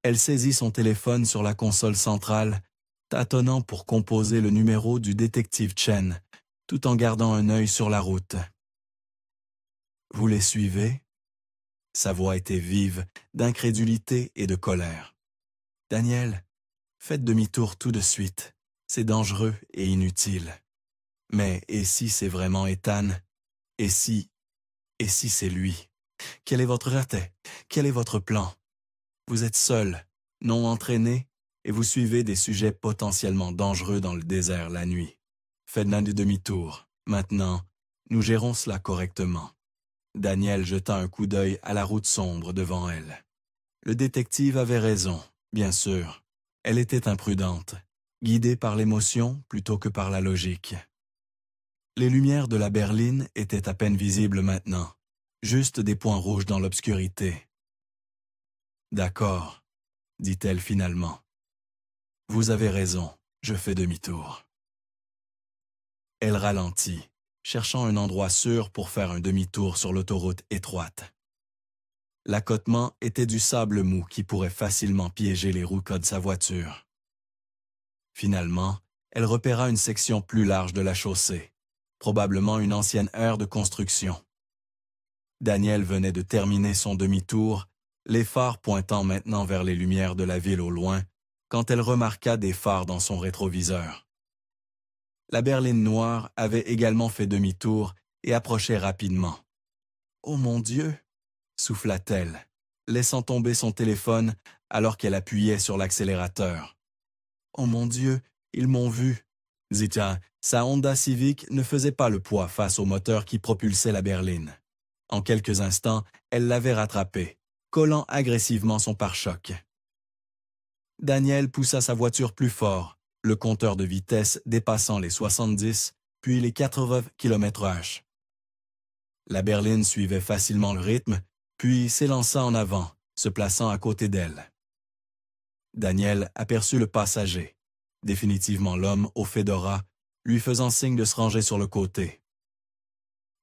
Elle saisit son téléphone sur la console centrale, tâtonnant pour composer le numéro du détective Chen, tout en gardant un œil sur la route. « Vous les suivez ?» Sa voix était vive, d'incrédulité et de colère. « Daniel, faites demi-tour tout de suite. C'est dangereux et inutile. Mais et si c'est vraiment Ethan? Et si c'est lui? Quel est votre raté? Quel est votre plan? Vous êtes seul, non entraîné, et vous suivez des sujets potentiellement dangereux dans le désert la nuit. Faites un demi-tour. Maintenant, nous gérons cela correctement. » Daniel jeta un coup d'œil à la route sombre devant elle. Le détective avait raison, bien sûr. Elle était imprudente, guidée par l'émotion plutôt que par la logique. Les lumières de la berline étaient à peine visibles maintenant, juste des points rouges dans l'obscurité. « D'accord, » dit-elle finalement. « Vous avez raison, je fais demi-tour. » Elle ralentit, cherchant un endroit sûr pour faire un demi-tour sur l'autoroute étroite. L'accotement était du sable mou qui pourrait facilement piéger les roues de sa voiture. Finalement, elle repéra une section plus large de la chaussée, probablement une ancienne aire de construction. Daniel venait de terminer son demi-tour, les phares pointant maintenant vers les lumières de la ville au loin, quand elle remarqua des phares dans son rétroviseur. La berline noire avait également fait demi-tour et approchait rapidement. « Oh mon Dieu !» souffla-t-elle, laissant tomber son téléphone alors qu'elle appuyait sur l'accélérateur. « Oh mon Dieu, ils m'ont vu !» dit-elle. Sa Honda Civic ne faisait pas le poids face au moteur qui propulsait la berline. En quelques instants, elle l'avait rattrapé, collant agressivement son pare-choc. Daniel poussa sa voiture plus fort, le compteur de vitesse dépassant les 70, puis les 80 km/h. La berline suivait facilement le rythme, puis s'élança en avant, se plaçant à côté d'elle. Daniel aperçut le passager, définitivement l'homme au fedora, lui faisant signe de se ranger sur le côté.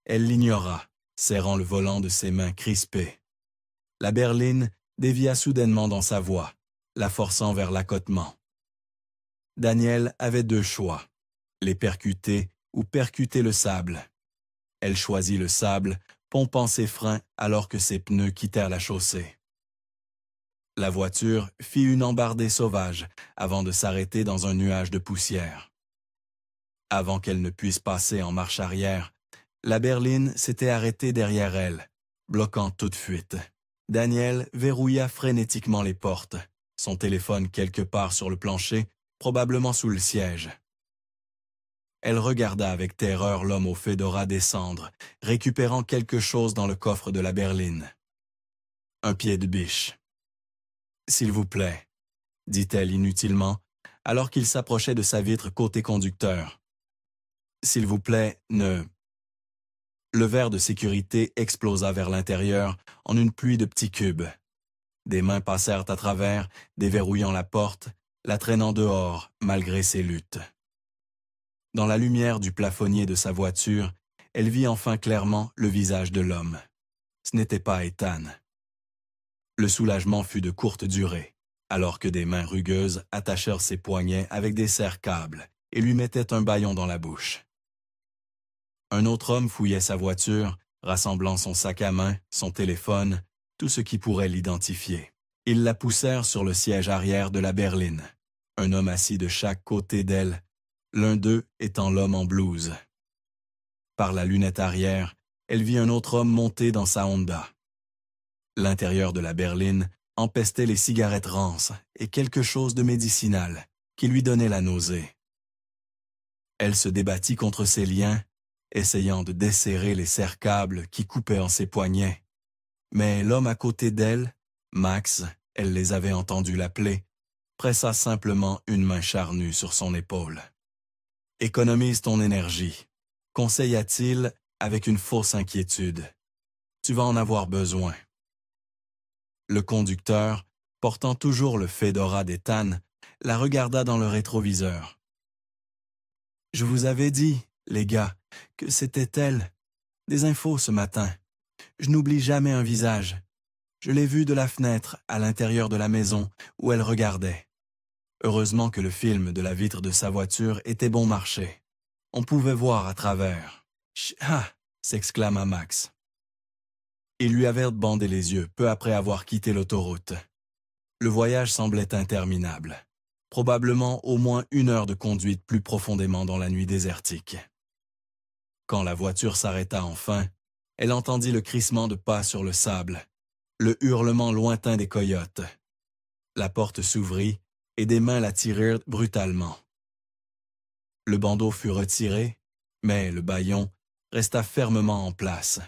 Elle l'ignora, serrant le volant de ses mains crispées. La berline dévia soudainement dans sa voie, la forçant vers l'accotement. Daniel avait deux choix, les percuter ou percuter le sable. Elle choisit le sable, pompant ses freins alors que ses pneus quittèrent la chaussée. La voiture fit une embardée sauvage avant de s'arrêter dans un nuage de poussière. Avant qu'elle ne puisse passer en marche arrière, la berline s'était arrêtée derrière elle, bloquant toute fuite. Daniel verrouilla frénétiquement les portes, son téléphone quelque part sur le plancher, probablement sous le siège. Elle regarda avec terreur l'homme au fedora descendre, récupérant quelque chose dans le coffre de la berline. Un pied de biche. « S'il vous plaît, » dit-elle inutilement, alors qu'il s'approchait de sa vitre côté conducteur. « S'il vous plaît, ne... » Le verre de sécurité explosa vers l'intérieur en une pluie de petits cubes. Des mains passèrent à travers, déverrouillant la porte, la traînant dehors, malgré ses luttes. Dans la lumière du plafonnier de sa voiture, elle vit enfin clairement le visage de l'homme. Ce n'était pas Ethan. Le soulagement fut de courte durée, alors que des mains rugueuses attachèrent ses poignets avec des serre-câbles et lui mettaient un bâillon dans la bouche. Un autre homme fouillait sa voiture, rassemblant son sac à main, son téléphone, tout ce qui pourrait l'identifier. Ils la poussèrent sur le siège arrière de la berline, un homme assis de chaque côté d'elle, l'un d'eux étant l'homme en blouse. Par la lunette arrière, elle vit un autre homme monter dans sa Honda. L'intérieur de la berline empestait les cigarettes rances et quelque chose de médicinal qui lui donnait la nausée. Elle se débattit contre ses liens, essayant de desserrer les serre-câbles qui coupaient en ses poignets. Mais l'homme à côté d'elle, Max, elle les avait entendus l'appeler, pressa simplement une main charnue sur son épaule. « Économise ton énergie », conseilla-t-il avec une fausse inquiétude. « Tu vas en avoir besoin. » Le conducteur, portant toujours le fedora d'Ethan, la regarda dans le rétroviseur. « Je vous avais dit, les gars, que c'était elle. Des infos ce matin. Je n'oublie jamais un visage. Je l'ai vue de la fenêtre à l'intérieur de la maison où elle regardait. Heureusement que le film de la vitre de sa voiture était bon marché. On pouvait voir à travers. « Ah !» s'exclama Max. Il lui avait bandé les yeux peu après avoir quitté l'autoroute. Le voyage semblait interminable. Probablement au moins 1 heure de conduite plus profondément dans la nuit désertique. Quand la voiture s'arrêta enfin, elle entendit le crissement de pas sur le sable, le hurlement lointain des coyotes. La porte s'ouvrit et des mains la tirèrent brutalement. Le bandeau fut retiré, mais le bâillon resta fermement en place.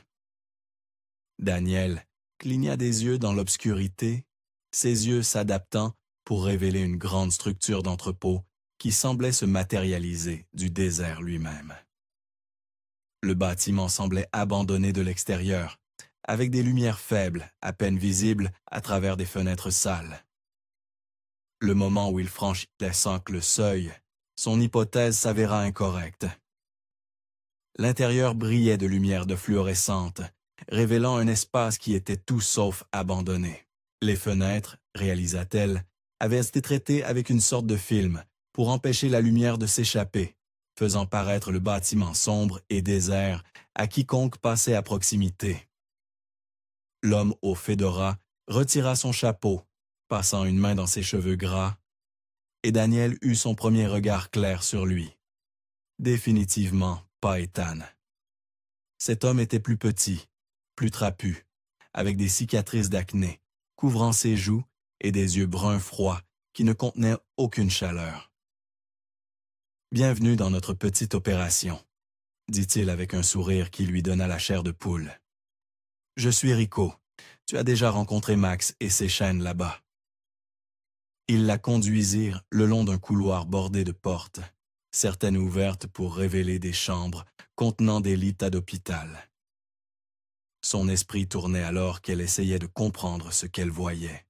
Daniel cligna des yeux dans l'obscurité, ses yeux s'adaptant pour révéler une grande structure d'entrepôt qui semblait se matérialiser du désert lui-même. Le bâtiment semblait abandonné de l'extérieur, avec des lumières faibles, à peine visibles à travers des fenêtres sales. Le moment où il franchissait sans que le seuil, son hypothèse s'avéra incorrecte. L'intérieur brillait de lumières de fluorescentes, révélant un espace qui était tout sauf abandonné. Les fenêtres, réalisa-t-elle, avaient été traitées avec une sorte de film pour empêcher la lumière de s'échapper, faisant paraître le bâtiment sombre et désert à quiconque passait à proximité. L'homme au fedora retira son chapeau, passant une main dans ses cheveux gras, et Daniel eut son premier regard clair sur lui. Définitivement pas Ethan. Cet homme était plus petit, plus trapu, avec des cicatrices d'acné, couvrant ses joues et des yeux bruns froids qui ne contenaient aucune chaleur. « Bienvenue dans notre petite opération », dit-il avec un sourire qui lui donna la chair de poule. « Je suis Rico. Tu as déjà rencontré Max et ses chaînes là-bas. » Ils la conduisirent le long d'un couloir bordé de portes, certaines ouvertes pour révéler des chambres contenant des lits d'hôpital. Son esprit tournait alors qu'elle essayait de comprendre ce qu'elle voyait.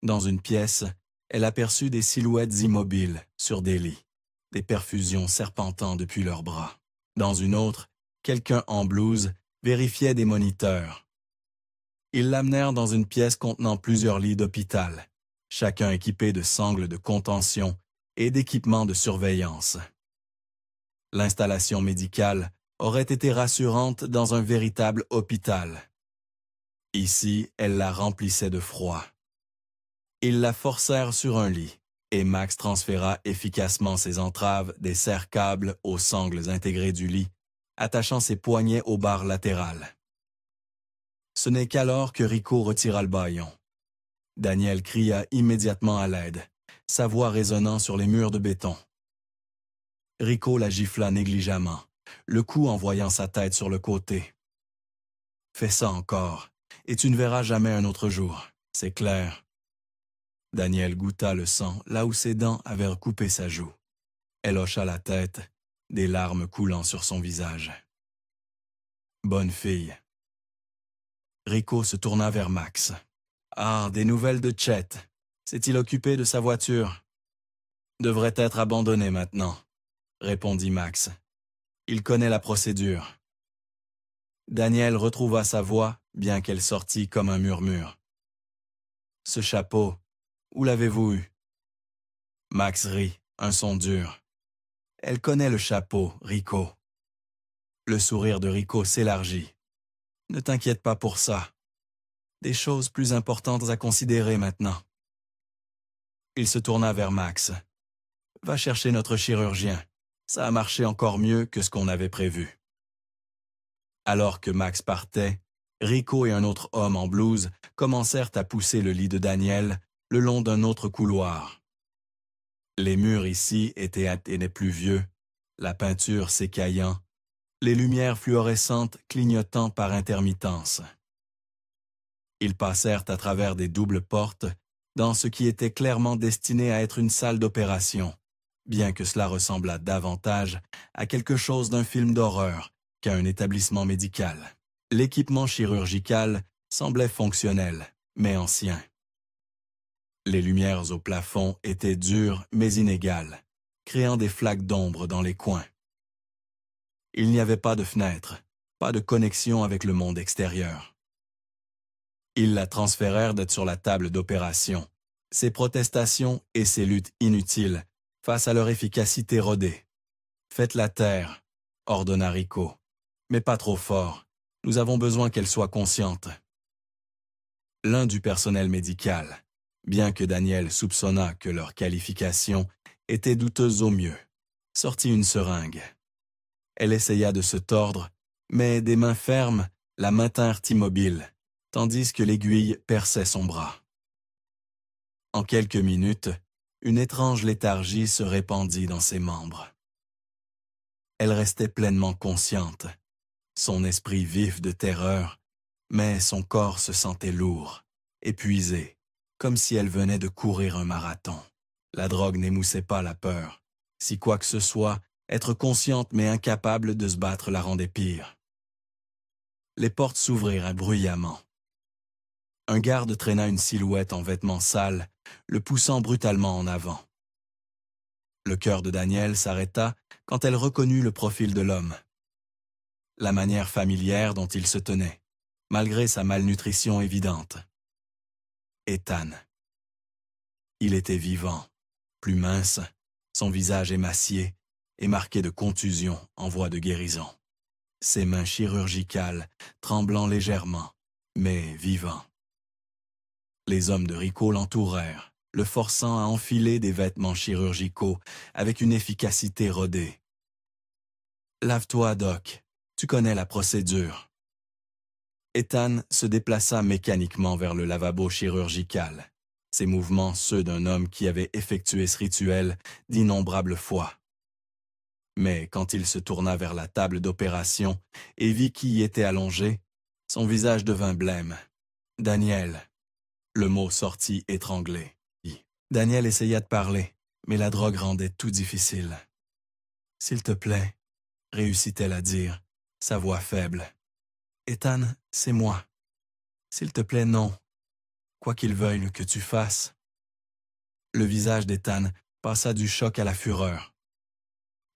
Dans une pièce, elle aperçut des silhouettes immobiles sur des lits, des perfusions serpentant depuis leurs bras. Dans une autre, quelqu'un en blouse vérifiait des moniteurs. Ils l'amenèrent dans une pièce contenant plusieurs lits d'hôpital, chacun équipé de sangles de contention et d'équipements de surveillance. L'installation médicale aurait été rassurante dans un véritable hôpital. Ici, elle la remplissait de froid. Ils la forcèrent sur un lit, et Max transféra efficacement ses entraves des serre-câbles aux sangles intégrées du lit, attachant ses poignets aux barres latérales. Ce n'est qu'alors que Rico retira le bâillon. Daniel cria immédiatement à l'aide, sa voix résonnant sur les murs de béton. Rico la gifla négligemment, le cou envoyant sa tête sur le côté. « Fais ça encore, et tu ne verras jamais un autre jour, c'est clair. » Daniel goûta le sang là où ses dents avaient recoupé sa joue. Elle hocha la tête, des larmes coulant sur son visage. « Bonne fille. » Rico se tourna vers Max. « Ah, des nouvelles de Chet. S'est-il occupé de sa voiture? »« Devrait être abandonné maintenant, » répondit Max. « Il connaît la procédure. » Daniel retrouva sa voix, bien qu'elle sortît comme un murmure. « Ce chapeau, où l'avez-vous eu? » Max rit, un son dur. « Elle connaît le chapeau, Rico. » Le sourire de Rico s'élargit. « Ne t'inquiète pas pour ça. Des choses plus importantes à considérer maintenant. » Il se tourna vers Max. « Va chercher notre chirurgien. Ça a marché encore mieux que ce qu'on avait prévu. » Alors que Max partait, Rico et un autre homme en blouse commencèrent à pousser le lit de Daniel le long d'un autre couloir. Les murs ici étaient plus vieux, la peinture s'écaillant, les lumières fluorescentes clignotant par intermittence. Ils passèrent à travers des doubles portes dans ce qui était clairement destiné à être une salle d'opération, bien que cela ressemblât davantage à quelque chose d'un film d'horreur qu'à un établissement médical. L'équipement chirurgical semblait fonctionnel, mais ancien. Les lumières au plafond étaient dures mais inégales, créant des flaques d'ombre dans les coins. Il n'y avait pas de fenêtre, pas de connexion avec le monde extérieur. Ils la transférèrent d'être sur la table d'opération, ses protestations et ses luttes inutiles face à leur efficacité rodée. « Faites-la taire », ordonna Rico, « mais pas trop fort. Nous avons besoin qu'elle soit consciente. » L'un du personnel médical, bien que Daniel soupçonnât que leur qualification était douteuse au mieux, sortit une seringue. Elle essaya de se tordre, mais des mains fermes la maintinrent immobile, tandis que l'aiguille perçait son bras. En quelques minutes, une étrange léthargie se répandit dans ses membres. Elle restait pleinement consciente, son esprit vif de terreur, mais son corps se sentait lourd, épuisé, comme si elle venait de courir un marathon. La drogue n'émoussait pas la peur. Si quoi que ce soit, être consciente mais incapable de se battre la rendait pire. Les portes s'ouvrirent bruyamment. Un garde traîna une silhouette en vêtements sales, le poussant brutalement en avant. Le cœur de Daniel s'arrêta quand elle reconnut le profil de l'homme. La manière familière dont il se tenait, malgré sa malnutrition évidente. Ethan. Il était vivant, plus mince, son visage émacié et marqué de contusions en voie de guérison. Ses mains chirurgicales tremblant légèrement, mais vivant. Les hommes de Rico l'entourèrent, le forçant à enfiler des vêtements chirurgicaux avec une efficacité rodée. « Lave-toi, Doc, tu connais la procédure. » Ethan se déplaça mécaniquement vers le lavabo chirurgical, ses mouvements ceux d'un homme qui avait effectué ce rituel d'innombrables fois. Mais quand il se tourna vers la table d'opération et vit qui y était allongé, son visage devint blême. « Daniel !» Le mot sortit étranglé. Daniel essaya de parler, mais la drogue rendait tout difficile. « S'il te plaît », réussit-elle à dire, sa voix faible. « Ethan, c'est moi. S'il te plaît, non. Quoi qu'il veuille que tu fasses. » Le visage d'Ethan passa du choc à la fureur.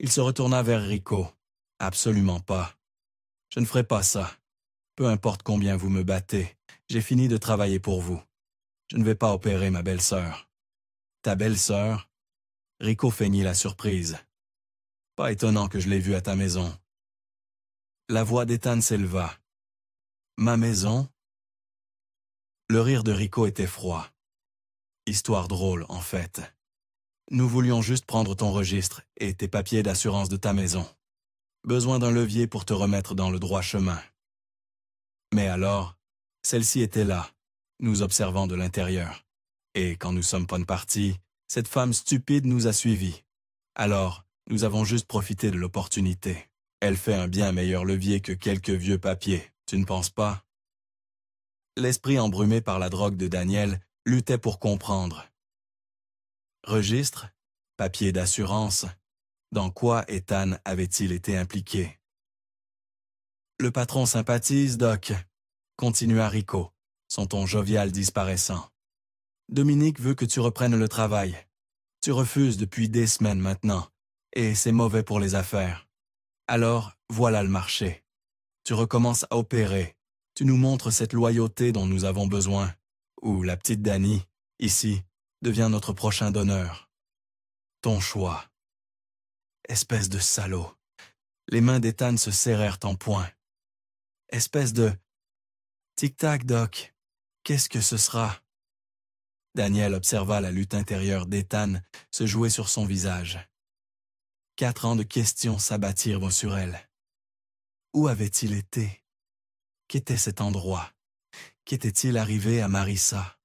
Il se retourna vers Rico. « Absolument pas. Je ne ferai pas ça. Peu importe combien vous me battez, j'ai fini de travailler pour vous. Je ne vais pas opérer ma belle-sœur. »« Ta belle-sœur » Rico feignit la surprise. « Pas étonnant que je l'ai vue à ta maison. » La voix d'Ethan s'éleva. « Ma maison ?» Le rire de Rico était froid. Histoire drôle, en fait. Nous voulions juste prendre ton registre et tes papiers d'assurance de ta maison. Besoin d'un levier pour te remettre dans le droit chemin. Mais alors, celle-ci était là, nous observant de l'intérieur. Et quand nous sommes pas partis, cette femme stupide nous a suivis. Alors, nous avons juste profité de l'opportunité. Elle fait un bien meilleur levier que quelques vieux papiers, tu ne penses pas? L'esprit embrumé par la drogue de Daniel luttait pour comprendre. Registre, papier d'assurance, dans quoi Ethan avait-il été impliqué? Le patron sympathise, Doc, continua Rico, son ton jovial disparaissant. Dominique veut que tu reprennes le travail. Tu refuses depuis des semaines maintenant, et c'est mauvais pour les affaires. Alors, voilà le marché. Tu recommences à opérer. Tu nous montres cette loyauté dont nous avons besoin. Ou la petite Dani, ici, devient notre prochain donneur. Ton choix. Espèce de salaud. Les mains d'Ethan se serrèrent en poing. Espèce de... Tic-tac, Doc. Qu'est-ce que ce sera? Daniel observa la lutte intérieure d'Ethan se jouer sur son visage. 4 ans de questions s'abattirent sur elle. Où avait-il été? Qu'était cet endroit? Qu'était-il arrivé à Marissa?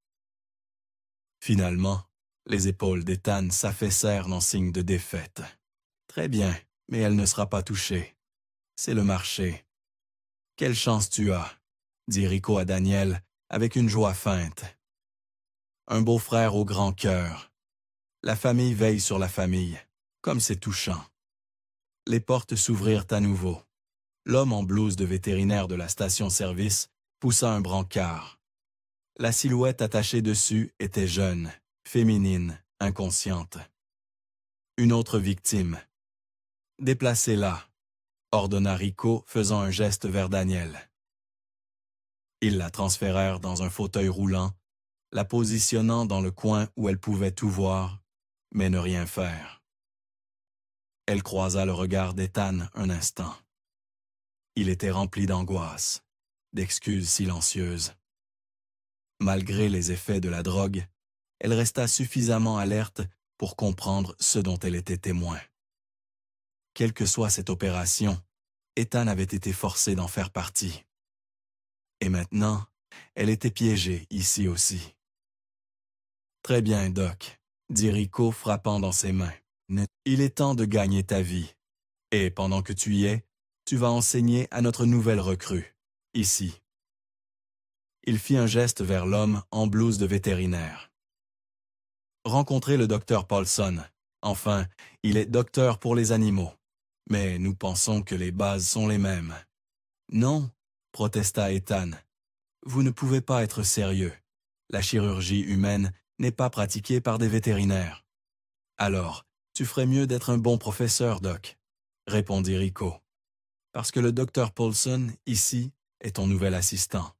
Finalement, les épaules d'Ethan s'affaissèrent en signe de défaite. Très bien, mais elle ne sera pas touchée. C'est le marché. Quelle chance tu as, dit Rico à Daniel avec une joie feinte. Un beau-frère au grand cœur. La famille veille sur la famille, comme c'est touchant. Les portes s'ouvrirent à nouveau. L'homme en blouse de vétérinaire de la station-service poussa un brancard. La silhouette attachée dessus était jeune, féminine, inconsciente. Une autre victime. Déplacez-la, ordonna Rico, faisant un geste vers Daniel. Ils la transférèrent dans un fauteuil roulant, la positionnant dans le coin où elle pouvait tout voir, mais ne rien faire. Elle croisa le regard d'Ethan un instant. Il était rempli d'angoisse, d'excuses silencieuses. Malgré les effets de la drogue, elle resta suffisamment alerte pour comprendre ce dont elle était témoin. Quelle que soit cette opération, Ethan avait été forcé d'en faire partie. Et maintenant, elle était piégée ici aussi. « Très bien, Doc, » dit Rico frappant dans ses mains. « Il est temps de gagner ta vie. Et pendant que tu y es, tu vas enseigner à notre nouvelle recrue, ici. » Il fit un geste vers l'homme en blouse de vétérinaire. « Rencontrez le docteur Paulson. Enfin, il est docteur pour les animaux. Mais nous pensons que les bases sont les mêmes. » « Non, » protesta Ethan. « Vous ne pouvez pas être sérieux. La chirurgie humaine n'est pas pratiquée par des vétérinaires. »« Alors, tu ferais mieux d'être un bon professeur, Doc, » répondit Rico. « Parce que le docteur Paulson, ici, est ton nouvel assistant.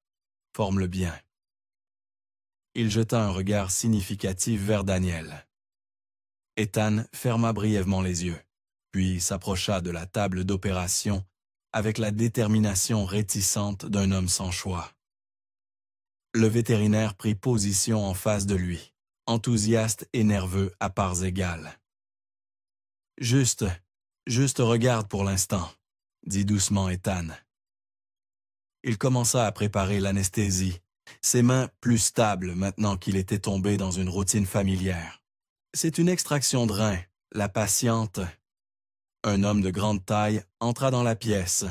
Forme-le bien. » Il jeta un regard significatif vers Daniel. Ethan ferma brièvement les yeux, puis s'approcha de la table d'opération avec la détermination réticente d'un homme sans choix. Le vétérinaire prit position en face de lui, enthousiaste et nerveux à parts égales. « Juste regarde pour l'instant, » dit doucement Ethan. Il commença à préparer l'anesthésie, ses mains plus stables maintenant qu'il était tombé dans une routine familière. C'est une extraction de rein, la patiente. Un homme de grande taille entra dans la pièce,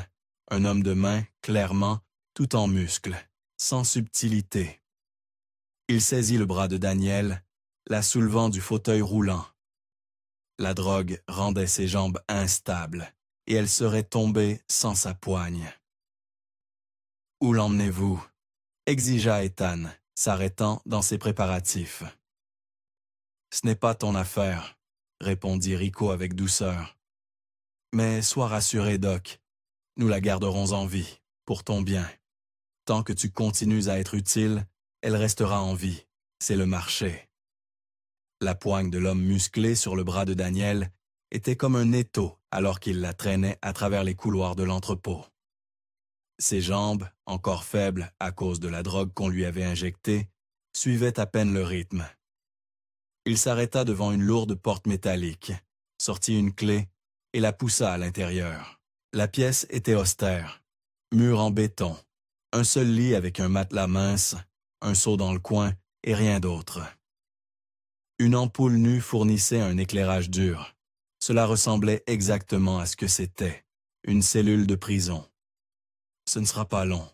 un homme de main, clairement, tout en muscles, sans subtilité. Il saisit le bras de Daniel, la soulevant du fauteuil roulant. La drogue rendait ses jambes instables, et elle serait tombée sans sa poigne. « Où l'emmenez-vous » exigea Ethan, s'arrêtant dans ses préparatifs. « Ce n'est pas ton affaire, » répondit Rico avec douceur. « Mais sois rassuré, Doc, nous la garderons en vie, pour ton bien. Tant que tu continues à être utile, elle restera en vie, c'est le marché. » La poigne de l'homme musclé sur le bras de Daniel était comme un étau alors qu'il la traînait à travers les couloirs de l'entrepôt. Ses jambes, encore faibles à cause de la drogue qu'on lui avait injectée, suivaient à peine le rythme. Il s'arrêta devant une lourde porte métallique, sortit une clé et la poussa à l'intérieur. La pièce était austère, mur en béton, un seul lit avec un matelas mince, un seau dans le coin et rien d'autre. Une ampoule nue fournissait un éclairage dur. Cela ressemblait exactement à ce que c'était, une cellule de prison. « Ce ne sera pas long, »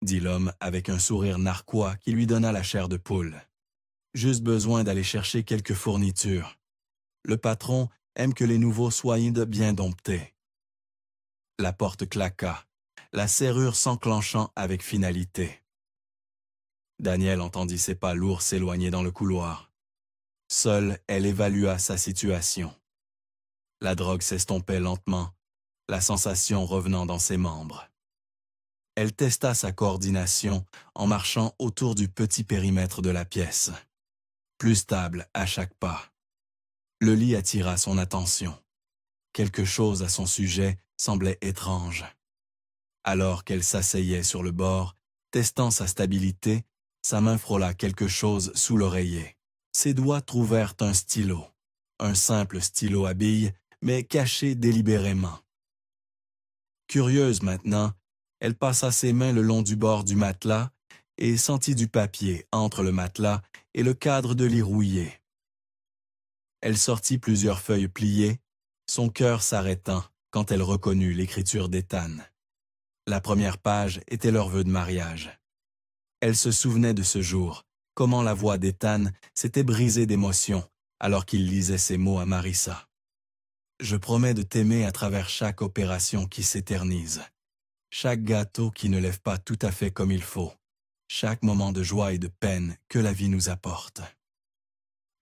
dit l'homme avec un sourire narquois qui lui donna la chair de poule. « Juste besoin d'aller chercher quelques fournitures. Le patron aime que les nouveaux soient bien domptés. » La porte claqua, la serrure s'enclenchant avec finalité. Daniel entendit ses pas lourds s'éloigner dans le couloir. Seule, elle évalua sa situation. La drogue s'estompait lentement, la sensation revenant dans ses membres. Elle testa sa coordination en marchant autour du petit périmètre de la pièce. Plus stable à chaque pas. Le lit attira son attention. Quelque chose à son sujet semblait étrange. Alors qu'elle s'asseyait sur le bord, testant sa stabilité, sa main frôla quelque chose sous l'oreiller. Ses doigts trouvèrent un stylo. Un simple stylo à billes, mais caché délibérément. Curieuse maintenant, elle passa ses mains le long du bord du matelas et sentit du papier entre le matelas et le cadre de lit rouillé. Elle sortit plusieurs feuilles pliées, son cœur s'arrêtant quand elle reconnut l'écriture d'Ethan. La première page était leur vœu de mariage. Elle se souvenait de ce jour, comment la voix d'Ethan s'était brisée d'émotion alors qu'il lisait ces mots à Marissa. « Je promets de t'aimer à travers chaque opération qui s'éternise, chaque gâteau qui ne lève pas tout à fait comme il faut, chaque moment de joie et de peine que la vie nous apporte. »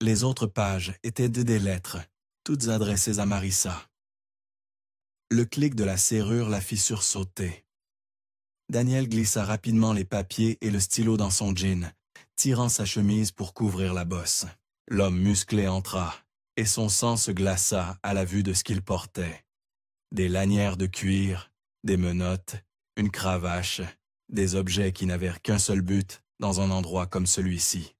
Les autres pages étaient des lettres, toutes adressées à Marissa. Le clic de la serrure la fit sursauter. Daniel glissa rapidement les papiers et le stylo dans son jean, tirant sa chemise pour couvrir la bosse. L'homme musclé entra, et son sang se glaça à la vue de ce qu'il portait. Des lanières de cuir, des menottes, une cravache, des objets qui n'avaient qu'un seul but dans un endroit comme celui-ci.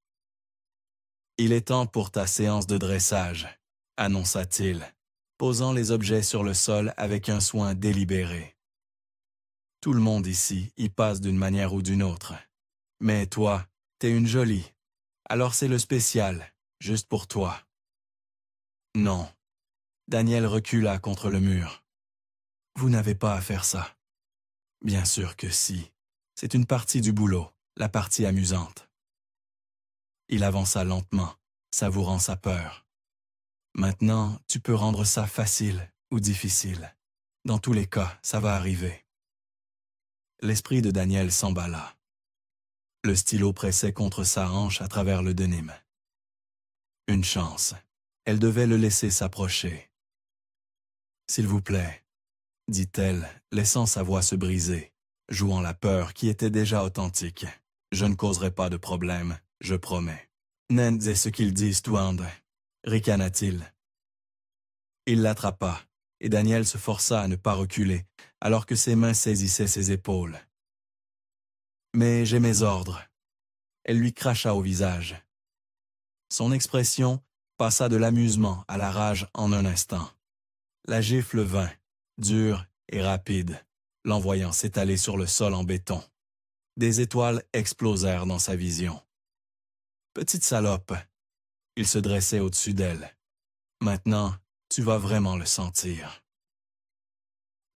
« Il est temps pour ta séance de dressage », annonça-t-il, posant les objets sur le sol avec un soin délibéré. « Tout le monde ici y passe d'une manière ou d'une autre. Mais toi, t'es une jolie. Alors c'est le spécial, juste pour toi. » Non. Daniel recula contre le mur. « Vous n'avez pas à faire ça. » « Bien sûr que si. C'est une partie du boulot, la partie amusante. » Il avança lentement, savourant sa peur. « Maintenant, tu peux rendre ça facile ou difficile. Dans tous les cas, ça va arriver. » L'esprit de Daniel s'emballa. Le stylo pressait contre sa hanche à travers le denim. Une chance. Elle devait le laisser s'approcher. « S'il vous plaît, » dit-elle, laissant sa voix se briser, jouant la peur qui était déjà authentique. « Je ne causerai pas de problème, je promets. »« N'est ce qu'ils disent, Touande, » ricana-t-il. Il l'attrapa, et Daniel se força à ne pas reculer, alors que ses mains saisissaient ses épaules. « Mais j'ai mes ordres. » Elle lui cracha au visage. Son expression passa de l'amusement à la rage en un instant. La gifle vint, dure et rapide, l'envoyant s'étaler sur le sol en béton. Des étoiles explosèrent dans sa vision. Petite salope, il se dressait au-dessus d'elle. Maintenant, tu vas vraiment le sentir.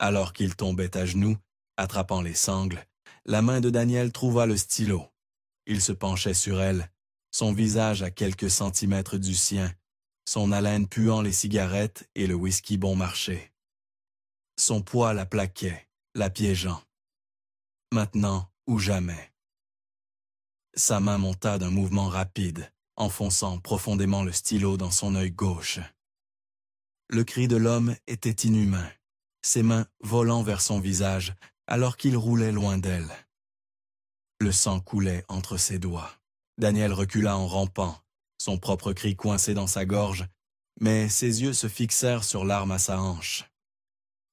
Alors qu'il tombait à genoux, attrapant les sangles, la main de Daniel trouva le stylo. Il se penchait sur elle, son visage à quelques centimètres du sien, son haleine puant les cigarettes et le whisky bon marché. Son poids la plaquait, la piégeant. Maintenant ou jamais. Sa main monta d'un mouvement rapide, enfonçant profondément le stylo dans son œil gauche. Le cri de l'homme était inhumain, ses mains volant vers son visage alors qu'il roulait loin d'elle. Le sang coulait entre ses doigts. Daniel recula en rampant, son propre cri coincé dans sa gorge, mais ses yeux se fixèrent sur l'arme à sa hanche.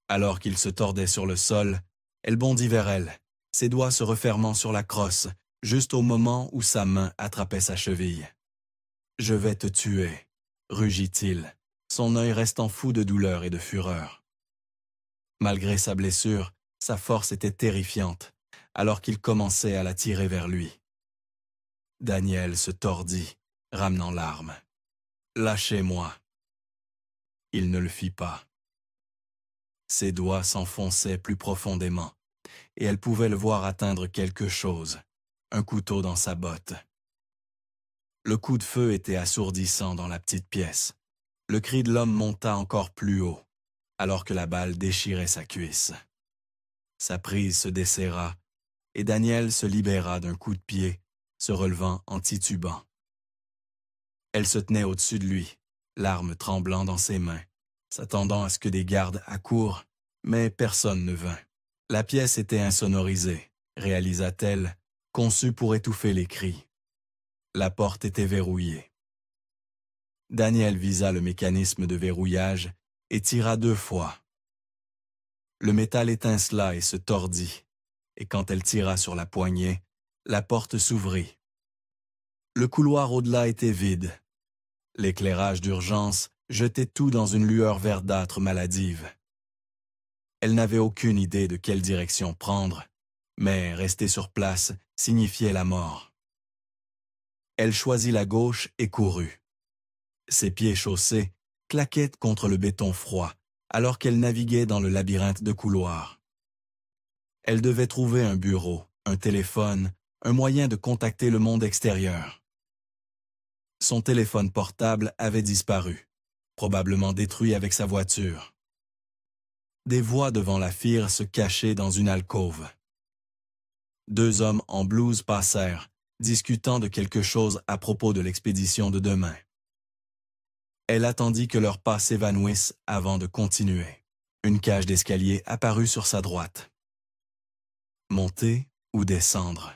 Alors qu'il se tordait sur le sol, elle bondit vers elle, ses doigts se refermant sur la crosse, juste au moment où sa main attrapait sa cheville. « Je vais te tuer », rugit-il, son œil restant fou de douleur et de fureur. Malgré sa blessure, sa force était terrifiante, alors qu'il commençait à la tirer vers lui. Daniel se tordit, ramenant l'arme. « Lâchez-moi !» Il ne le fit pas. Ses doigts s'enfonçaient plus profondément, et elle pouvait le voir atteindre quelque chose, un couteau dans sa botte. Le coup de feu était assourdissant dans la petite pièce. Le cri de l'homme monta encore plus haut, alors que la balle déchirait sa cuisse. Sa prise se desserra, et Daniel se libéra d'un coup de pied, se relevant en titubant. Elle se tenait au-dessus de lui, l'arme tremblant dans ses mains, s'attendant à ce que des gardes accourent, mais personne ne vint. La pièce était insonorisée, réalisa-t-elle, conçue pour étouffer les cris. La porte était verrouillée. Daniel visa le mécanisme de verrouillage et tira 2 fois. Le métal étincela et se tordit, et quand elle tira sur la poignée, la porte s'ouvrit. Le couloir au-delà était vide. L'éclairage d'urgence jetait tout dans une lueur verdâtre maladive. Elle n'avait aucune idée de quelle direction prendre, mais rester sur place signifiait la mort. Elle choisit la gauche et courut. Ses pieds chaussés claquaient contre le béton froid, alors qu'elle naviguait dans le labyrinthe de couloirs. Elle devait trouver un bureau, un téléphone, un moyen de contacter le monde extérieur. Son téléphone portable avait disparu, probablement détruit avec sa voiture. Des voix devant la firent se cacher dans une alcôve. Deux hommes en blouse passèrent, discutant de quelque chose à propos de l'expédition de demain. Elle attendit que leurs pas s'évanouissent avant de continuer. Une cage d'escalier apparut sur sa droite. Monter ou descendre?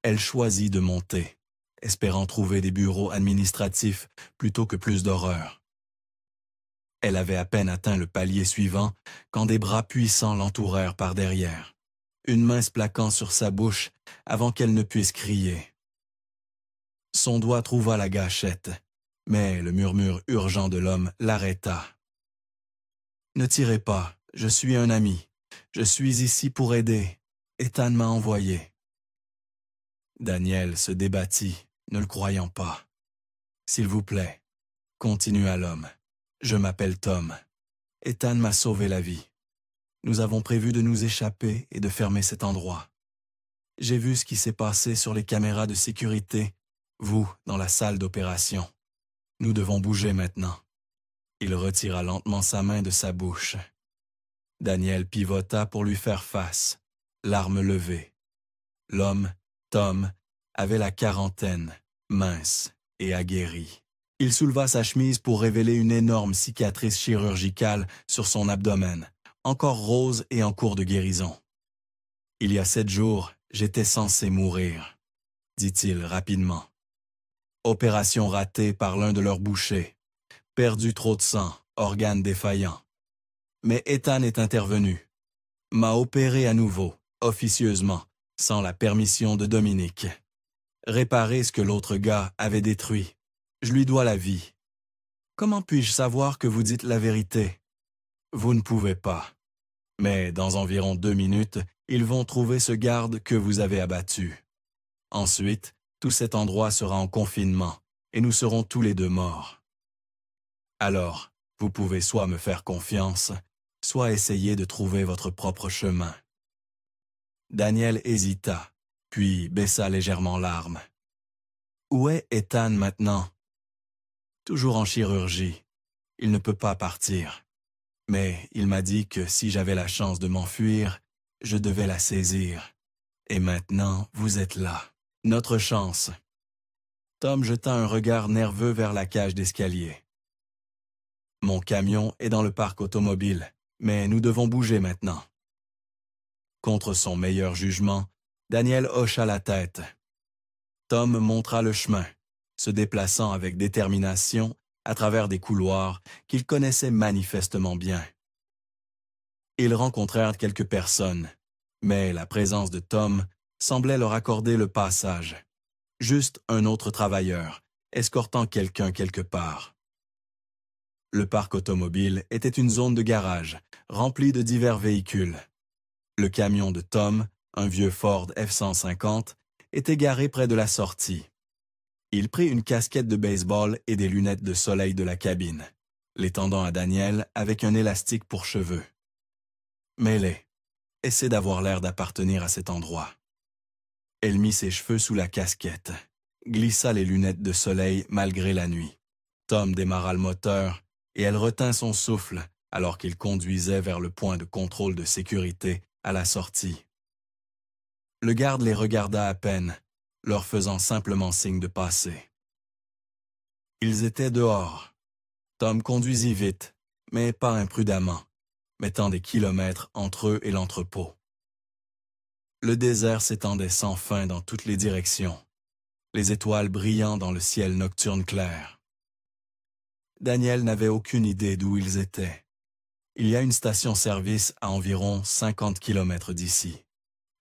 Elle choisit de monter, espérant trouver des bureaux administratifs plutôt que plus d'horreur. Elle avait à peine atteint le palier suivant quand des bras puissants l'entourèrent par derrière, une main se plaquant sur sa bouche avant qu'elle ne puisse crier. Son doigt trouva la gâchette, mais le murmure urgent de l'homme l'arrêta. « Ne tirez pas, je suis un ami. Je suis ici pour aider. Ethan m'a envoyé. » Daniel se débattit, ne le croyant pas. « S'il vous plaît, » continua l'homme. « Je m'appelle Tom. Ethan m'a sauvé la vie. Nous avons prévu de nous échapper et de fermer cet endroit. J'ai vu ce qui s'est passé sur les caméras de sécurité, vous, dans la salle d'opération. Nous devons bouger maintenant. » Il retira lentement sa main de sa bouche. Daniel pivota pour lui faire face, l'arme levée. L'homme, Tom, avait la quarantaine, mince et aguerri. Il souleva sa chemise pour révéler une énorme cicatrice chirurgicale sur son abdomen, encore rose et en cours de guérison. « Il y a 7 jours, j'étais censé mourir, » dit-il rapidement. Opération ratée par l'un de leurs bouchers. Perdu trop de sang, organes défaillants. Mais Ethan est intervenu. M'a opéré à nouveau, officieusement, sans la permission de Dominique. Réparé ce que l'autre gars avait détruit. Je lui dois la vie. Comment puis-je savoir que vous dites la vérité? Vous ne pouvez pas. Mais dans environ 2 minutes, ils vont trouver ce garde que vous avez abattu. Ensuite, tout cet endroit sera en confinement, et nous serons tous les deux morts. Alors, vous pouvez soit me faire confiance, soit essayer de trouver votre propre chemin. » Daniel hésita, puis baissa légèrement l'arme. « Où est Ethan maintenant? » « Toujours en chirurgie. Il ne peut pas partir. Mais il m'a dit que si j'avais la chance de m'enfuir, je devais la saisir. Et maintenant, vous êtes là. Notre chance. » Tom jeta un regard nerveux vers la cage d'escalier. « Mon camion est dans le parc automobile, mais nous devons bouger maintenant. » Contre son meilleur jugement, Daniel hocha la tête. Tom montra le chemin, se déplaçant avec détermination à travers des couloirs qu'il connaissait manifestement bien. Ils rencontrèrent quelques personnes, mais la présence de Tom semblait leur accorder le passage. Juste un autre travailleur, escortant quelqu'un quelque part. Le parc automobile était une zone de garage, remplie de divers véhicules. Le camion de Tom, un vieux Ford F-150, était garé près de la sortie. Il prit une casquette de baseball et des lunettes de soleil de la cabine, les tendant à Daniel avec un élastique pour cheveux. « Mets-les. Essaie d'avoir l'air d'appartenir à cet endroit. » Elle mit ses cheveux sous la casquette, glissa les lunettes de soleil malgré la nuit. Tom démarra le moteur et elle retint son souffle alors qu'il conduisait vers le point de contrôle de sécurité à la sortie. Le garde les regarda à peine, leur faisant simplement signe de passer. Ils étaient dehors. Tom conduisit vite, mais pas imprudemment, mettant des kilomètres entre eux et l'entrepôt. Le désert s'étendait sans fin dans toutes les directions, les étoiles brillant dans le ciel nocturne clair. Daniel n'avait aucune idée d'où ils étaient. « Il y a une station-service à environ 50 kilomètres d'ici, »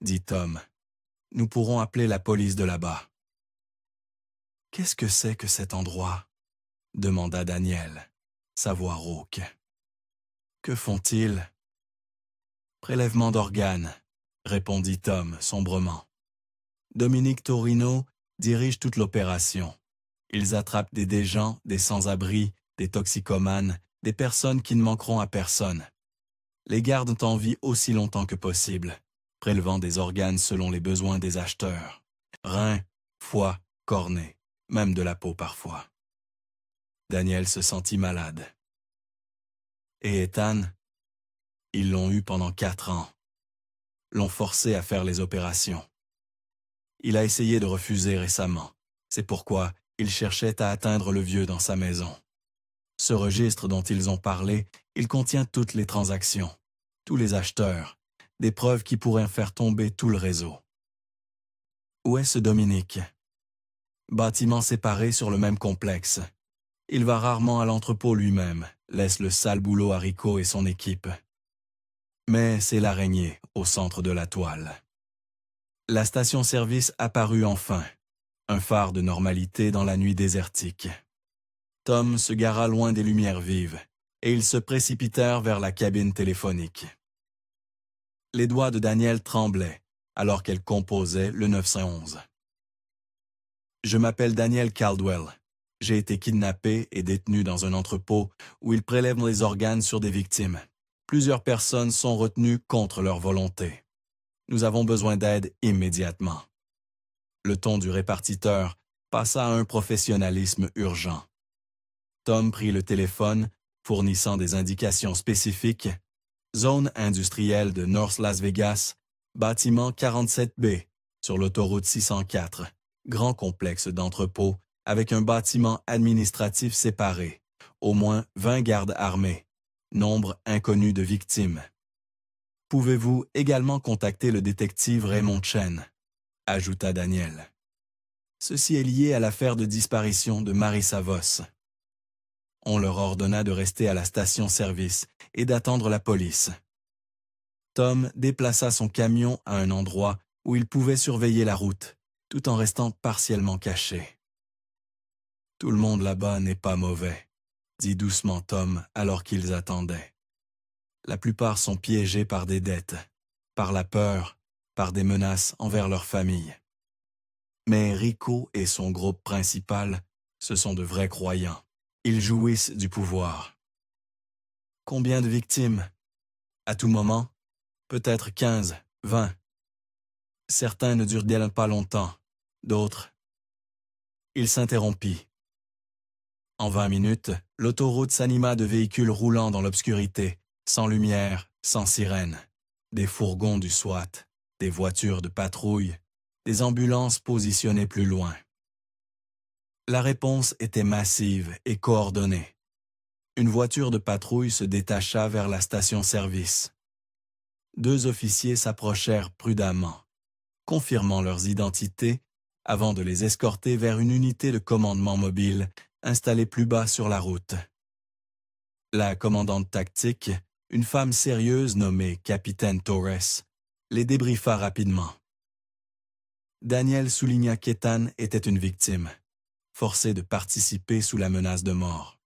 dit Tom. « Nous pourrons appeler la police de là-bas. » « Qu'est-ce que c'est que cet endroit? » demanda Daniel, sa voix rauque. « Que font-ils? Prélèvement d'organes, répondit Tom sombrement. Dominique Torino dirige toute l'opération. Ils attrapent des déjants, des sans-abri, des toxicomanes, des personnes qui ne manqueront à personne. Les gardent en vie aussi longtemps que possible, prélevant des organes selon les besoins des acheteurs. Reins, foie, cornée, même de la peau parfois. Daniel se sentit malade. Et Ethan? Ils l'ont eu pendant 4 ans. L'ont forcé à faire les opérations. Il a essayé de refuser récemment. C'est pourquoi il cherchait à atteindre le vieux dans sa maison. Ce registre dont ils ont parlé, il contient toutes les transactions, tous les acheteurs, des preuves qui pourraient faire tomber tout le réseau. Où est ce Dominique? Bâtiment séparé sur le même complexe. Il va rarement à l'entrepôt lui-même, laisse le sale boulot à Rico et son équipe. Mais c'est l'araignée au centre de la toile. La station-service apparut enfin, un phare de normalité dans la nuit désertique. Tom se gara loin des lumières vives, et ils se précipitèrent vers la cabine téléphonique. Les doigts de Daniel tremblaient, alors qu'elle composait le 911. « Je m'appelle Daniel Caldwell. J'ai été kidnappé et détenu dans un entrepôt où ils prélèvent les organes sur des victimes. Plusieurs personnes sont retenues contre leur volonté. Nous avons besoin d'aide immédiatement. » Le ton du répartiteur passa à un professionnalisme urgent. Tom prit le téléphone, fournissant des indications spécifiques. Zone industrielle de North Las Vegas, bâtiment 47B, sur l'autoroute 604, grand complexe d'entrepôt avec un bâtiment administratif séparé, au moins 20 gardes armés, nombre inconnu de victimes. Pouvez-vous également contacter le détective Raymond Chen, ajouta Daniel. Ceci est lié à l'affaire de disparition de Marissa Voss. On leur ordonna de rester à la station-service et d'attendre la police. Tom déplaça son camion à un endroit où il pouvait surveiller la route, tout en restant partiellement caché. « Tout le monde là-bas n'est pas mauvais », dit doucement Tom alors qu'ils attendaient. La plupart sont piégés par des dettes, par la peur, par des menaces envers leur famille. Mais Rico et son groupe principal, ce sont de vrais croyants. Ils jouissent du pouvoir. Combien de victimes? À tout moment? Peut-être 15, 20. Certains ne durent pas longtemps, d'autres. Il s'interrompit. En 20 minutes, l'autoroute s'anima de véhicules roulant dans l'obscurité, sans lumière, sans sirène. Des fourgons du SWAT, des voitures de patrouille, des ambulances positionnées plus loin. La réponse était massive et coordonnée. Une voiture de patrouille se détacha vers la station-service. 2 officiers s'approchèrent prudemment, confirmant leurs identités avant de les escorter vers une unité de commandement mobile installée plus bas sur la route. La commandante tactique, une femme sérieuse nommée Capitaine Torres, les débriefa rapidement. Daniel souligna qu'Ethan était une victime, forcé de participer sous la menace de mort.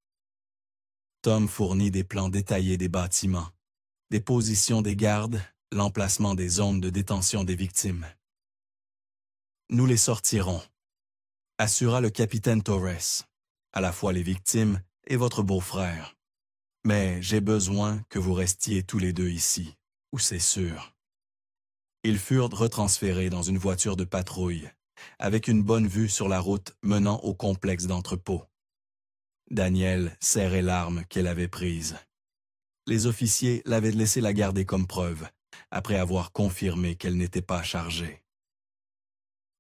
Tom fournit des plans détaillés des bâtiments, des positions des gardes, l'emplacement des zones de détention des victimes. « Nous les sortirons », assura le capitaine Torres, à la fois les victimes et votre beau-frère. Mais j'ai besoin que vous restiez tous les deux ici, où c'est sûr. Ils furent retransférés dans une voiture de patrouille, avec une bonne vue sur la route menant au complexe d'entrepôt. Daniel serrait l'arme qu'elle avait prise. Les officiers l'avaient laissé la garder comme preuve, après avoir confirmé qu'elle n'était pas chargée.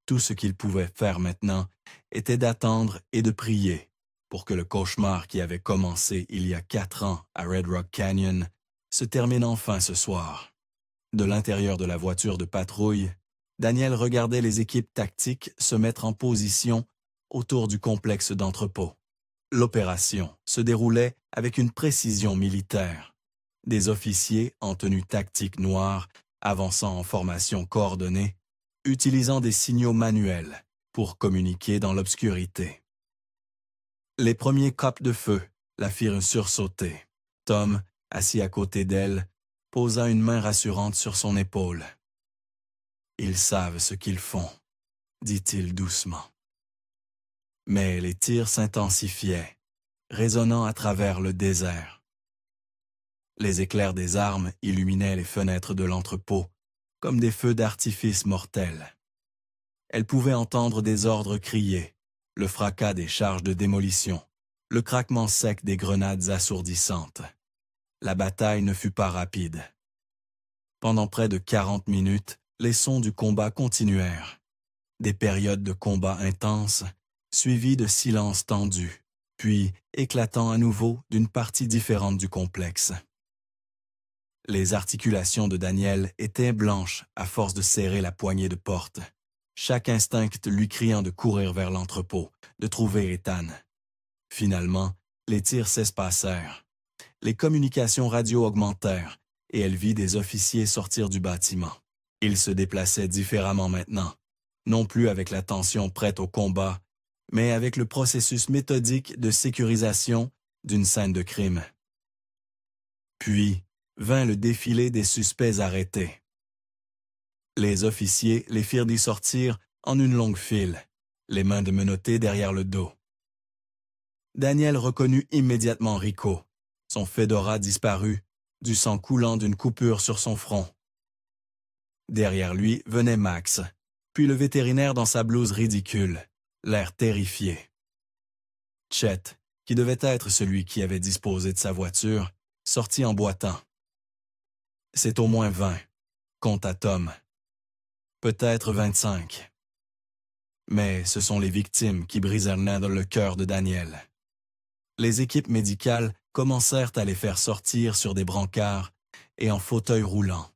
Tout ce qu'ils pouvaient faire maintenant était d'attendre et de prier pour que le cauchemar qui avait commencé il y a 4 ans à Red Rock Canyon se termine enfin ce soir. De l'intérieur de la voiture de patrouille, Daniel regardait les équipes tactiques se mettre en position autour du complexe d'entrepôt. L'opération se déroulait avec une précision militaire. Des officiers en tenue tactique noire, avançant en formation coordonnée, utilisant des signaux manuels pour communiquer dans l'obscurité. Les premiers cops de feu la firent sursauter. Tom, assis à côté d'elle, posa une main rassurante sur son épaule. « Ils savent ce qu'ils font », dit-il doucement. Mais les tirs s'intensifiaient, résonnant à travers le désert. Les éclairs des armes illuminaient les fenêtres de l'entrepôt, comme des feux d'artifice mortels. Elle pouvait entendre des ordres criés, le fracas des charges de démolition, le craquement sec des grenades assourdissantes. La bataille ne fut pas rapide. Pendant près de 40 minutes, les sons du combat continuèrent. Des périodes de combat intenses, suivies de silences tendus, puis éclatant à nouveau d'une partie différente du complexe. Les articulations de Daniel étaient blanches à force de serrer la poignée de porte, chaque instinct lui criant de courir vers l'entrepôt, de trouver Ethan. Finalement, les tirs s'espacèrent. Les communications radio augmentèrent et elle vit des officiers sortir du bâtiment. Ils se déplaçaient différemment maintenant, non plus avec la tension prête au combat, mais avec le processus méthodique de sécurisation d'une scène de crime. Puis vint le défilé des suspects arrêtés. Les officiers les firent y sortir en une longue file, les mains de menottés derrière le dos. Daniel reconnut immédiatement Rico, son fedora disparu, du sang coulant d'une coupure sur son front. Derrière lui venait Max, puis le vétérinaire dans sa blouse ridicule, l'air terrifié. Chet, qui devait être celui qui avait disposé de sa voiture, sortit en boitant. « C'est au moins 20, compta Tom. Peut-être 25. » Mais ce sont les victimes qui brisèrent dans le cœur de Daniel. Les équipes médicales commencèrent à les faire sortir sur des brancards et en fauteuils roulants.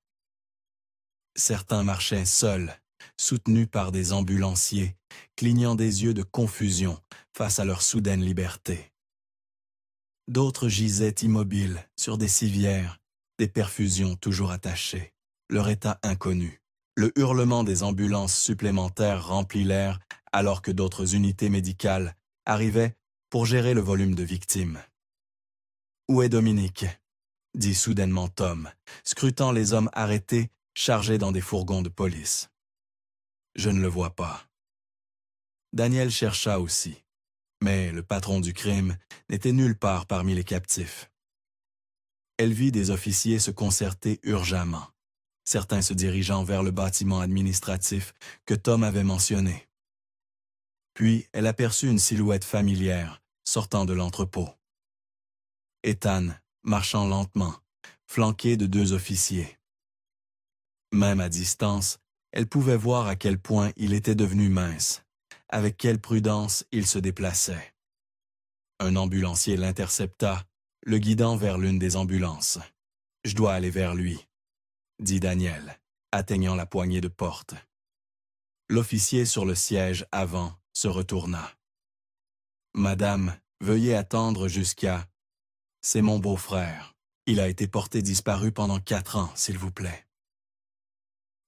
Certains marchaient seuls, soutenus par des ambulanciers, clignant des yeux de confusion face à leur soudaine liberté. D'autres gisaient immobiles sur des civières, des perfusions toujours attachées, leur état inconnu. Le hurlement des ambulances supplémentaires remplit l'air alors que d'autres unités médicales arrivaient pour gérer le volume de victimes. « Où est Dominique ?» dit soudainement Tom, scrutant les hommes arrêtés chargés dans des fourgons de police. « Je ne le vois pas. » Daniel chercha aussi, mais le patron du crime n'était nulle part parmi les captifs. Elle vit des officiers se concerter urgemment, certains se dirigeant vers le bâtiment administratif que Tom avait mentionné. Puis elle aperçut une silhouette familière sortant de l'entrepôt. Ethan, marchant lentement, flanqué de 2 officiers. Même à distance, elle pouvait voir à quel point il était devenu mince, avec quelle prudence il se déplaçait. Un ambulancier l'intercepta, le guidant vers l'une des ambulances. « Je dois aller vers lui », dit Daniel, atteignant la poignée de porte. L'officier sur le siège avant se retourna. « Madame, veuillez attendre jusqu'à... C'est mon beau-frère. Il a été porté disparu pendant 4 ans, s'il vous plaît. »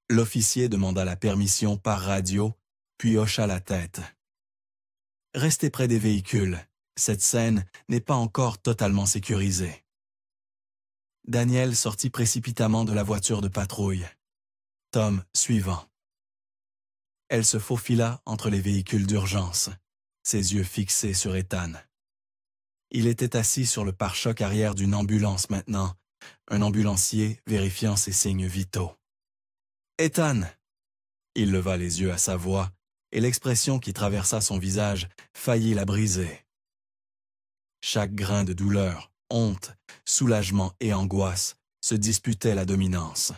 L'officier demanda la permission par radio, puis hocha la tête. « Restez près des véhicules. Cette scène n'est pas encore totalement sécurisée. » Daniel sortit précipitamment de la voiture de patrouille. Tom suivant. Elle se faufila entre les véhicules d'urgence, ses yeux fixés sur Ethan. Il était assis sur le pare-choc arrière d'une ambulance maintenant, un ambulancier vérifiant ses signes vitaux. « Ethan !» Il leva les yeux à sa voix, et l'expression qui traversa son visage faillit la briser. Chaque grain de douleur, honte, soulagement et angoisse se disputaient la dominance.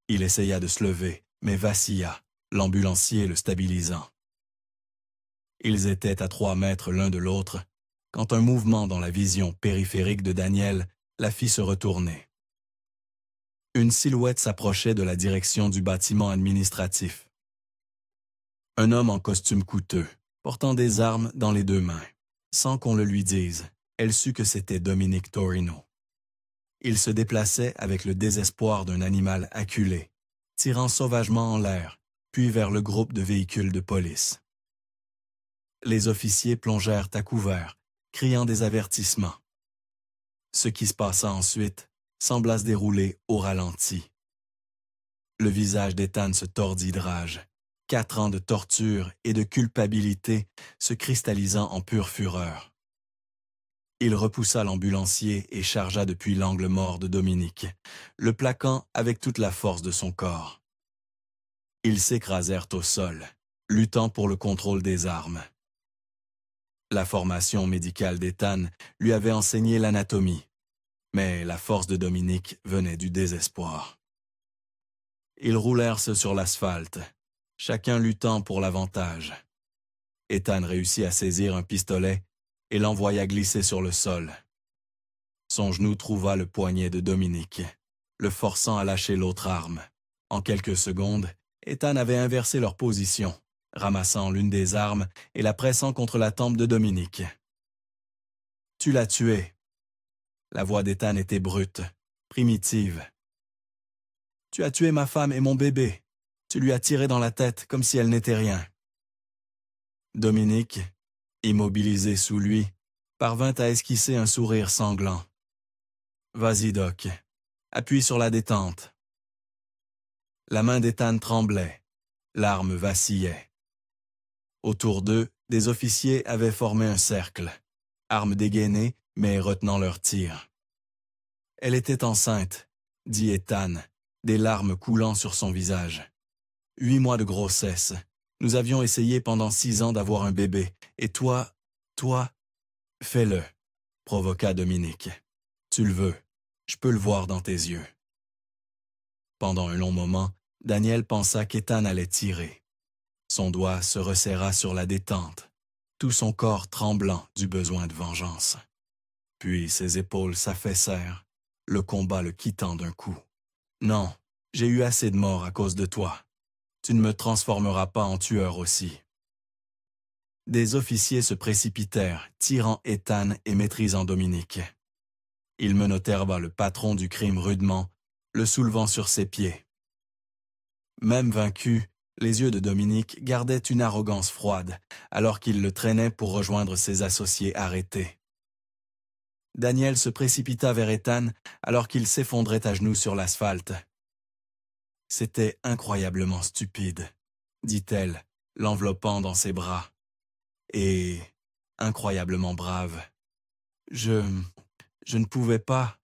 Il essaya de se lever, mais vacilla, l'ambulancier le stabilisant. Ils étaient à 3 mètres l'un de l'autre, quand un mouvement dans la vision périphérique de Daniel la fit se retourner. Une silhouette s'approchait de la direction du bâtiment administratif. Un homme en costume coûteux, portant des armes dans les 2 mains. Sans qu'on le lui dise, elle sut que c'était Dominic Torino. Il se déplaçait avec le désespoir d'un animal acculé, tirant sauvagement en l'air, puis vers le groupe de véhicules de police. Les officiers plongèrent à couvert, criant des avertissements. Ce qui se passa ensuite sembla se dérouler au ralenti. Le visage d'Ethan se tordit de rage, 4 ans de torture et de culpabilité se cristallisant en pure fureur. Il repoussa l'ambulancier et chargea depuis l'angle mort de Dominique, le plaquant avec toute la force de son corps. Ils s'écrasèrent au sol, luttant pour le contrôle des armes. La formation médicale d'Ethan lui avait enseigné l'anatomie, mais la force de Dominique venait du désespoir. Ils roulèrent sur l'asphalte, chacun luttant pour l'avantage. Ethan réussit à saisir un pistolet et l'envoya glisser sur le sol. Son genou trouva le poignet de Dominique, le forçant à lâcher l'autre arme. En quelques secondes, Ethan avait inversé leur position, ramassant l'une des armes et la pressant contre la tempe de Dominique. « Tu l'as tué. » La voix d'Ethan était brute, primitive. « Tu as tué ma femme et mon bébé. Tu lui as tiré dans la tête comme si elle n'était rien. » Dominique, immobilisé sous lui, parvint à esquisser un sourire sanglant. « Vas-y, Doc. Appuie sur la détente. » La main d'Ethan tremblait. L'arme vacillait. Autour d'eux, des officiers avaient formé un cercle, armes dégainées, mais retenant leur tir. « Elle était enceinte, » dit Ethan, des larmes coulant sur son visage. « 8 mois de grossesse. Nous avions essayé pendant 6 ans d'avoir un bébé. Et toi, fais-le, » provoqua Dominique. « Tu le veux. Je peux le voir dans tes yeux. » Pendant un long moment, Daniel pensa qu'Ethan allait tirer. Son doigt se resserra sur la détente, tout son corps tremblant du besoin de vengeance. Puis ses épaules s'affaissèrent, le combat le quittant d'un coup. « Non, j'ai eu assez de morts à cause de toi. Tu ne me transformeras pas en tueur aussi. » Des officiers se précipitèrent, tirant Ethan et maîtrisant Dominique. Ils menottèrent vers le patron du crime rudement, le soulevant sur ses pieds. Même vaincu, les yeux de Dominique gardaient une arrogance froide, alors qu'il le traînait pour rejoindre ses associés arrêtés. Daniel se précipita vers Ethan alors qu'il s'effondrait à genoux sur l'asphalte. « C'était incroyablement stupide, » dit-elle, l'enveloppant dans ses bras. « Et incroyablement brave. Je ne pouvais pas. »